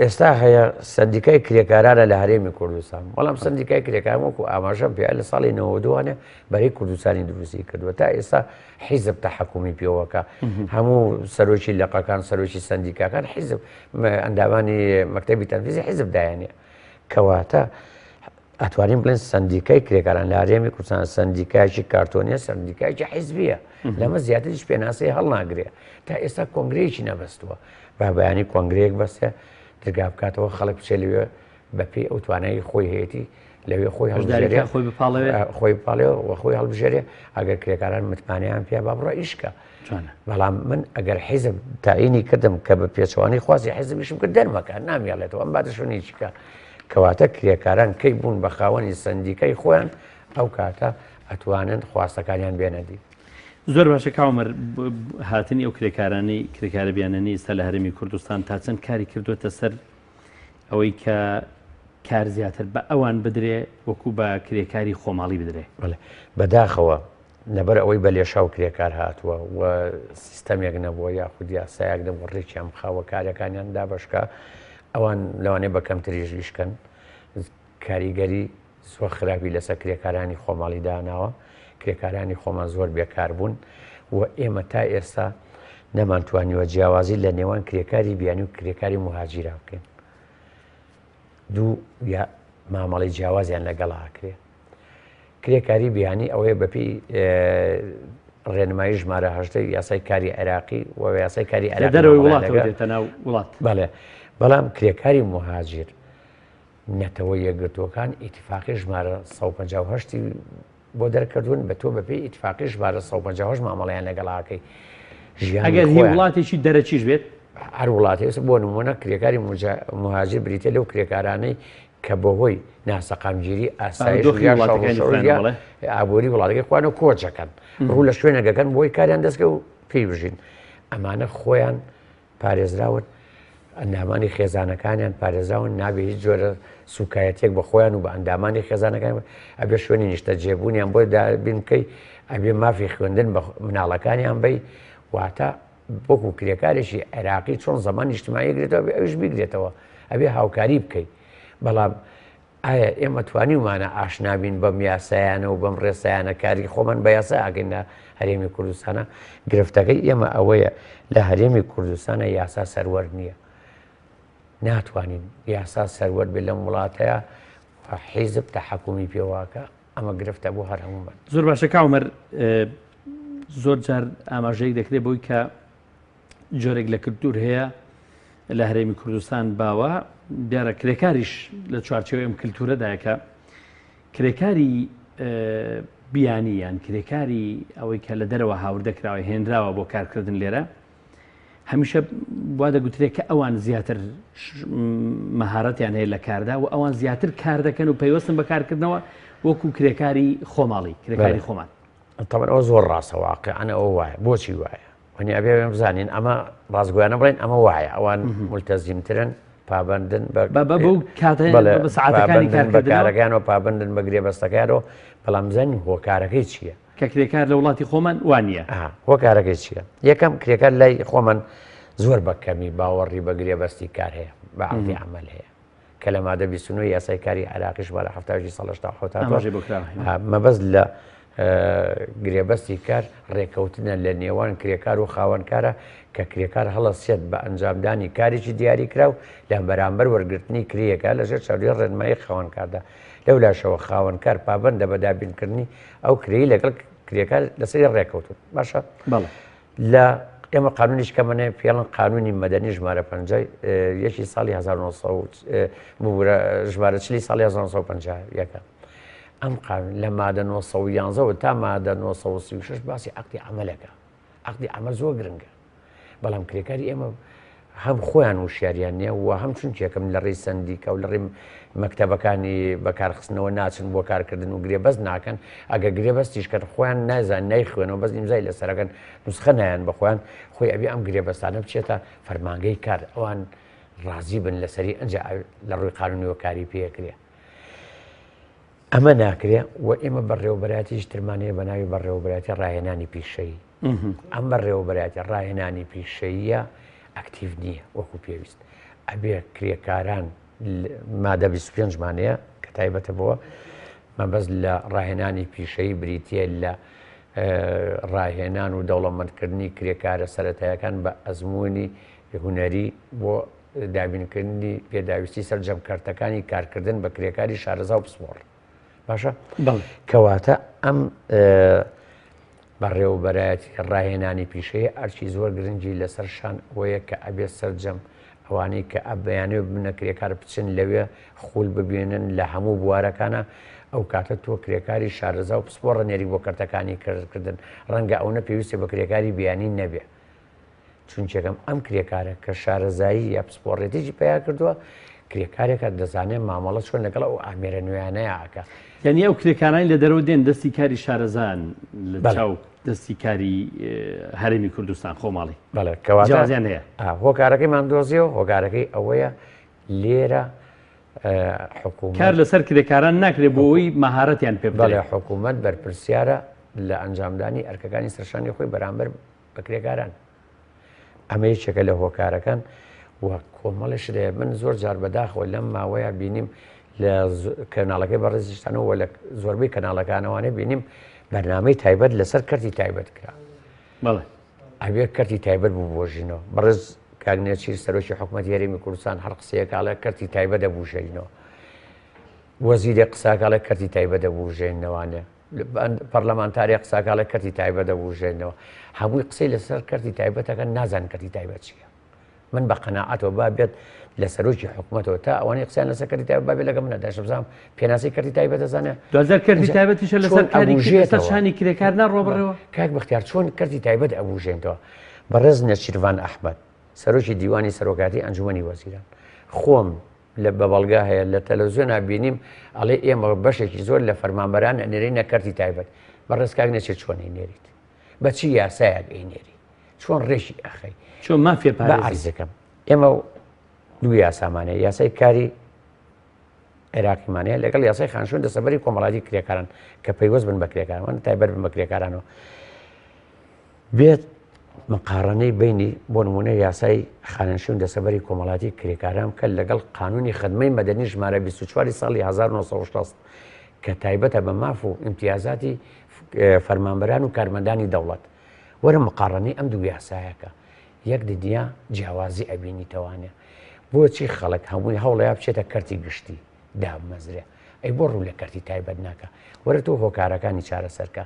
ئێستا هەیە سندیکای کرێکارانە لە هەرێمی کوردستان بەڵام سندیکای کرێکار وەکو ئاماژەم پێ لە ساڵی 92وانە بەرەی کوردستانی دروستی کردووە تا ئێستا حیزب تەحەکومی پێوەکە هەموو سەرۆکی لەقەکان سەرۆکی سندیکاکان حیزب ئەندامانی مەکتەبی تەنفیزی حیزب دایانێ کەواتە ئەتوانین بڵێن سندیکای کرێکاران لە هەرێمی کوردستان سندیکایکی کارتۆنیە سندیکایکی حیزبیە لەمە زیاتریش پێناسەی هەڵناگرێ تا ئێستا کۆنگرەیەکی نەبەستووە با بەیانی کۆنگرەیەک بەستێ دەرگا بکاتەوە خەڵک بچێ لەوێ بەپێی ئەو توانایی خۆی هەیەی لەوێ خۆی هەڵبژێرێ خۆی بپاڵێەوە و خۆی هەڵبژێرێ ئەگەر کرێکاران متمانیان پێ با بڕۆ ئیشکە بەڵام من ئەگەر حیزب تاعینی کردم کە بە پێچوانی خوازی حیزبیشم کرد دەرمەکە نامێڵێتەوە ئەم بادەشونیچکە کەواتە کرێکاران کەی بوون بە خاوەنی سندیکای خۆیان ئەو کاتە ئەتوانن خواستەکانیان بێنەدی زۆر باشە کاومەر هاتنی ئەو کرێکارانی کرێکارە بیانەنی ئێستا لە هەرێمی کوردستان تا چەند کاری کردوتە سەر ئەوەی کە کار زیاتر بە ئەوان بدرێ وەکو بە کرێکاری خۆماڵی بدرێ بەداخەوە لەبەر ئەوەی بە لێشاو کرێکار هاتووە و سیستەمێک نەبووە یاخود یاسایەک نەبوو ڕێکیان بخاوە کارەکانیان دابشکە ئەوان لەوانێ بەکەم تریژیشکەن کاریگەری زۆر خراپی لەسەر کرێکارانی خۆماڵی داناوە کرێکارانی خۆمان زۆر بێکار بوون و ئێمە تا ئێستا نەمانتوانیوە جیاوازی لە نێوان کرێکاری بیانی و کرێکاری مهاجیرا بکەین دوو یا مامەڵی جیاوازیان لەگەڵاکرێ کرێکاری بیانی ئەوەیە بەپی ڕێنمایی ژمارە هەژدەی یاسای کاری عێراقی و یاسای کاری وڵات بەڵێ بەڵام کرێکاری مهاجر نەتەوە یەکگرتوەکان ئیتفاقی ژمارە 158 بۆ دەرکردوون بە تۆ بەپێی ئیتفاقی ژمارە 158 مامەڵیان لەگەڵاکەی ئەگەر هی وڵاتێکی دەرەچیش بێت هەر وڵاتی بۆ نمونە کرێکاری مهاجر بریتە لەو کرێکارانەی کە بەهۆی ناسەقامگیری ئاسایش ئابووری وڵاتەکەی خوانە کۆچەکەن ڕوو لە شوێنەکەکەن بۆی کاریان دەستکە و پێی بژین ئەمانە خۆیان پارێزراون ئەندامانی خێزانەکانیان پارێزراون نابێ هیچ جۆرە سوکایەتێک بە خۆیان و بە ئەندامانی خێزانەکان ئەبێ شوێنی نیشتە جێبوونیان بۆی دابین بکەی ئەبێ مافی خوێندن بە مناڵەکانیان بی واتە بۆکو کرێکارێکی عێراقی چۆن زەمان نیشتیمایی گرێتەوە ئەوش بیگرێتەوە ئەبێ هاوکاری بکەیت بەڵام ئایا ئێمە توانیمانە ئاشنابین بەم یاسایانە و بەم ڕێسایانە کاری خۆمان بە یاسا ئاگەینە هەرێمی کوردستانە گرفتەکەی ئێمە ئەوەیە لە هەرێمی کوردستانە یاسا سەروەر نییە ناتوانین یاسا سەروەر بێ لەم وڵاتەیە حیزب تەحەکومی پێواکە ئەمە گرفتە بۆ هەر هەمومان زۆر باشە کاومەر زۆر جار ئاماژەیەک دەکرێت بۆی کە جۆرێک لە کللتور هەیە لە هەرێمی کوردستان باوە دیارە کرێکاریش لە چوارچەوەی ئەم کللتورەدایە کە کرێکاری بیانی یان کرێکاری ئەوەی کە لە دەرەوە هاوردەکراوە هێنراوە بۆ کارکردن لێرە هەمیشە وا دەگوترێت کە ئەوان زیاتر مەهارەتیان هەیە لە کاردا و ئەوان زیاتر کار دەکەن و پەیوەستن بە کارکردنەوە وەکو کرێکاری خۆماڵی کرێکاری خۆمان طبعا ئەو زۆر ڕاستە واقعانە ئەو وایە بۆچی وایە وەنی ئەبێ بزانین ئەمە ڕازگویانە بڵێن ئەمە وایە ئەوان ملتەزیمترن پابندن بەو کاتە سعاتەکانی کارەکان و پابندن بە گرێبەستەکانەوە بەڵام بزانین هۆکارەکەی چییە کە کرێکار لە وڵاتی خۆمان وانە هۆکارەکەی چییە یەکەم کرێکار لای خۆمان زۆر بەکەمی باوەڕی بە گرێبەستی کار هەیە بە عەقدی عەمەل هەیە کە لە مادە 29 یاسای کاری عێراقیش بە 70 ساڵ 1970 مەبەست لە گرێبەستی کار ڕێکەوتنە لە نێوان کرێکار و خاوەنکارە کە کرێکار هەڵەسێت بە ئەنجامدانی کارێکی دیاری کرا و لە بەرامبەر وەرگرتنی کریەکە لەژێر چاودێر ڕێنمایی خاوەنکاردا لەو لاشەوە خاوەنکار پابندە بە دابینکردنی ئەو کرێی لەگەڵ کرێکار لەسەری ڕێکەوتون باشە لە ئێمە قانونیش کەمەنێ پێڵن قانونی مەدەنی ژمارە 50 یەکی ساڵی 1970 ژمارە چلی ساڵی 1950 یەکە ئەم قانون لە مادە 1911 تا مادە 1936 باسی عەقدی عەمەلەکە عەقدی عەمەل زۆر گرنگە بەڵام کرێکاری ئێمە هەم خۆیان وشیاریان نییە و هەم چونکێکم لە ڕێی سندیکە و لە ڕێی مەکتەبەکانی بەکارخستنەوە ناچن بۆ کارکردن و گرێبەست ناکەن ئەگە گرێبەستیشکرد خۆیان نازان نایخوێنەوە بەس ئیمزای لەسەرەکەن نوسخە نایەن بەخۆیان خۆی ئەبێ ئەم گرێبەستانە بچێتە فەرمانگەی کار ئەوان ڕازی بن لەسەری ئەنج لە ڕووی قانونیەوە کاری پێکرێ ئەمە ناکرێ و ئێمە بەڕێوەبەرەتیش ترمانەیە بە ناوی بەڕێوەبەرەتی ڕاهێنانی پیشەیی ئەم بەڕێوەبەرەتی ڕاهێنانی پیشەییە ئەکتیڤ نییە وەکو پێویست ئەبێ کرێکاران مادە 25 مانەیە کە تایبەتە بەوە مەبەست لە ڕاهێنانی پیشەیی بریتە لە ڕاهێنان و دەوڵەمەندکردنی کرێکارە سەرەتایەکان بە ئەزمموی هوەری بۆ دابینکردنی پێداویستی سەررجەمکردەکانی کارکردن بە کرێکاری شارەزا و پسپۆڕ باشە کەواتە ئەم بەڕێوەبەرەتی ڕاهێنانی پیشەیە ئەرچی زۆر گرنگی لەسەر شان ئەوەیە کە ئەبێت سەررجەم ئەوانەی کە ئەبیانێ بنە کرێکار بچن لەوێ خول ببێنن لە هەموو بوارەکانە ئەو کاتە تۆ کرێکاری شارەزا و پسپۆڕە نێری بۆ کەرتەکانی کردن ڕەنگە ئەوە پێویستە بە کرێکاری بیانی نەبێ چونچێکم ئەم کرێکارە کە شارەزایی یا پسپۆڕێتیجی پیا کردووە کرێکارێکە دەزانێت مامەڵە چۆن لەگەڵ ئەو ئامێرە نوێیانەیە ئاکە یعنی ئەو کرێکانانی لە دەرەوە دێن دەستی کاری شارەزان لە چاو دەستی کاری هەرێمی کوردستان خۆماڵی بەڵێ کەواتیان هەیە هۆکارەکەیمان دۆزیەوە هۆکارەکەی ئەوەیە لێرە حکوومەت کار لەسەر کرێکاران ناکرێت بۆ ئەوی مەهارەتیان پێ بڵێ حکوومەت بەرپرسیارە لە ئەنجامدانی ئەرکەکانی سەرشانی خۆی بەرامبەر بە کرێکاران ئەمە یەکێکە لە هۆکارەکان وە کۆمەڵش دێ من زۆر جار بەداخەوە لەم ماوەیە بینیم لە کەناڵەکەی بەڕێزیشتانەوە لە زۆربەی کەناڵەکانەوانە بینیم بەرنامەی تایبەت لەسەر کەرتی تایبەت کرا ئەبێ کەرتی تایبەت ببۆژینەوە بەڕێز کاگنێچیر سەرۆکی حکوومەتی هەرێمی کوردستان هەر قسەیەکاڵە کەرتی تایبەت دەبوژێنەوە وەزیرێ قساکاڵە کەرتی تایبەت دەبوژێنەوانێ پەرلەمانتاری قساکاڵە کەرتی تایبەت دەبوژێنەوە هەمووی قسەی لەسەر کەرتی تایبەتەکە نازان کەرتی تایبەت چییە من بە قەناعەتەوە با بێت لە سەرۆکی حکوومەتەوە تا ئەوانەی قسەیان لەسەر کەرتی تایبەت با بێت لەگەڵ منە داشبزانم پێناسی کەرتی تایبەت دەزانێت دوزار کەرتی تایبەتیشە لەسەر شانی کرێکار ناڕۆبڕەوە کاک بەختیار چۆن کەرتی تایبەت ئەبوژێنەوە بەڕێز نەچیروان ئەحمەد سەرۆکی دیوانی سەرۆکاتی ئەنجومەنی وەزیران خۆم لە بەبەڵگا هەیە لە تەلەڤیزیۆنا بینیم ئەڵێ ئێمە بەشێکی زۆر لە فەرمانبەران ئەنێرینە کەرتی تایبەت بەڕێز کاک نەچیر چۆن ئەینێریت بەچی یاسایەک ئەینێری چۆن ڕێژی ئەخەی چۆن مافیە عەرزەکەم ئێمە دوو یاسامانەیە یاسای کاری عێراقیمانەیە لەگەڵ یاسای خانشون دەسەبەری کۆمەڵاتی کرێکاران کە پەیوەست بن بە کرێکاران تایبەت بن بە کرێکارانەوە بێت مقارنەی بینی بۆ نمونە یاسای خانشون دەسەبەری کۆمەڵاتی کرێکاران کە لەگەڵ قانونی خدمەی مەدەنی ژمارە 24 ساڵی 1960 کە تایبەتە بە ماف و امتیازاتی فەرمانبەران و کارمەندانی دەوڵەت وەرە مقارنەی ئەم دوو یاسایەکە یەک دنیا جیاوازی ئەبینی توانێ بۆچی خەڵک هەمووی هەوڵەیە بچێتە کەرتی گشتی دامەزرێ ئەی بۆ ڕوو لە کەرتی تایبەت ناکە وەرە تۆ هۆکارەکانی چارەسەرکە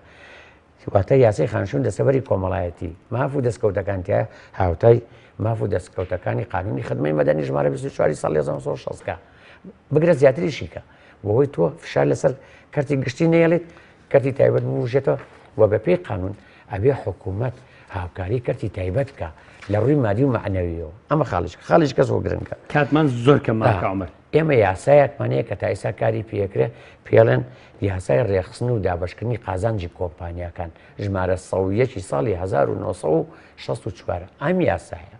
واتە یاسای خانشون دەسەبەری کۆمەڵایەتی ماف و دەستکەوتەکانتیە هاوتای ماف و دەستکەوتەکانی قانونی خدمەی مەدەنی ژمارە 24 ساڵی 1960 بگرە زیاتریشیکە بۆهۆی تۆ فشار لەسەر کەرتی گشتی نێڵێت کەرتی تایبەت بوژێتەوە و بە پێی قانون ئەبێ حکوومەت هاوکاری کردی تایبەت بکە لە ڕووی مادی و معنەویەوە ئەمە خاڵیش کەس بۆ گرنگکە کاتمان زۆر کەم ماکەمەر ئێمە یاسایەکمانەیە کە تا ئێستا کاری پێکرێ پێڵێن یاسای ڕێخستن و دابشکردنی قازانجی کۆمپانیەکان ژمارە 100 ساڵی 1964 ئەم یاسایە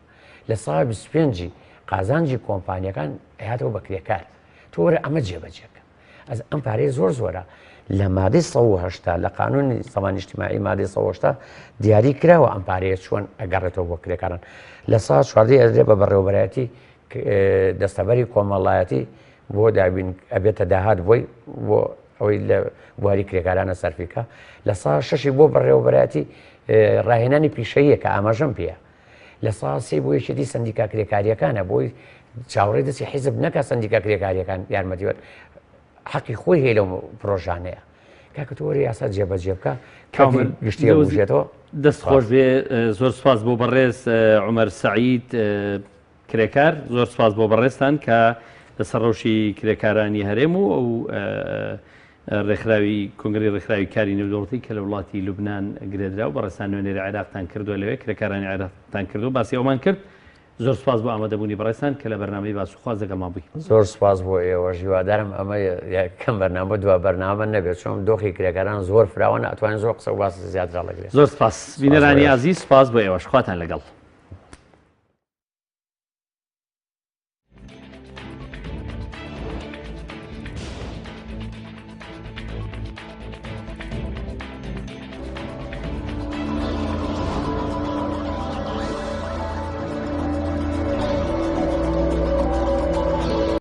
لە ساڵ 25 قازانجی کۆمپانیەکان هاتەوە بەکرێکار تۆرە ئەمە جێبەجێکە ئەس ئەم پارەی زۆرە لە مادەی 1970 لە قانونی سامان نیشتیماعی مادەی 1970 دیاری کراوە ئەم پارەیە چۆن ئەگەڕێتەوە بۆ کرێکاران لە ساڵ 14 ئەدرێ بە بەڕێوەبەرەتی دەستەبەری کۆمەڵایەتی بۆ دابین ئەبێتە داهات بۆی بۆ ئەوەی لە بواری کرێکارانە سەرفیکە لە ساڵ 6 بۆ بەڕێوەبەرەتی ڕاهێنانی پیشەیە کە ئاماژەم پێە لە ساڵ 3 بۆ یەکێتی سندیکا کرێکاریەکانە بۆی چاوەڕێی دەستی حیزب نەکە سندیکا کرێکاریەکان یارمەتیوەت حەقی خۆی هەیە لەو پرۆژانەیە کاکە تۆوەری یاسا جێبەجێ بکە گشتیە بژێتەوە دەستخۆش بێ زۆر سپاس بۆ بەڕێز عومەر سەعید کرێکار زۆر سپاس بۆ بەڕێستان کە لەسەر ڕەوشی کرێکارانی هەرێم و ئەو ڕێکخراوی کۆنگری ڕێکخراوی کاری نێودەوڵەتی کە لە وڵاتی لوبنان گرێدرا و بەڕێستان نوێنەری عێراقتان کردووە لەوێ کرێکارانی عێراقتان کردو باسی ئەومان کرد زۆر سپاس بۆ ئامادەبوونی بەڕێستان کە لە بەرنامەی باسوخواز لەگەڵمان بووین زۆر سپاس بۆ ئێوە ژیوادارم ئەمە یەکەم بەرنامە دوا بەرنامە نەبێت چۆن دۆخی کرێکاران زۆر فراوە ئەتوانین زۆر قسە و باس زیاتر لەگرێت زۆر سپاس بینەرانی عەزیز سپاس بۆ ئێوەش خواتان لەگەڵ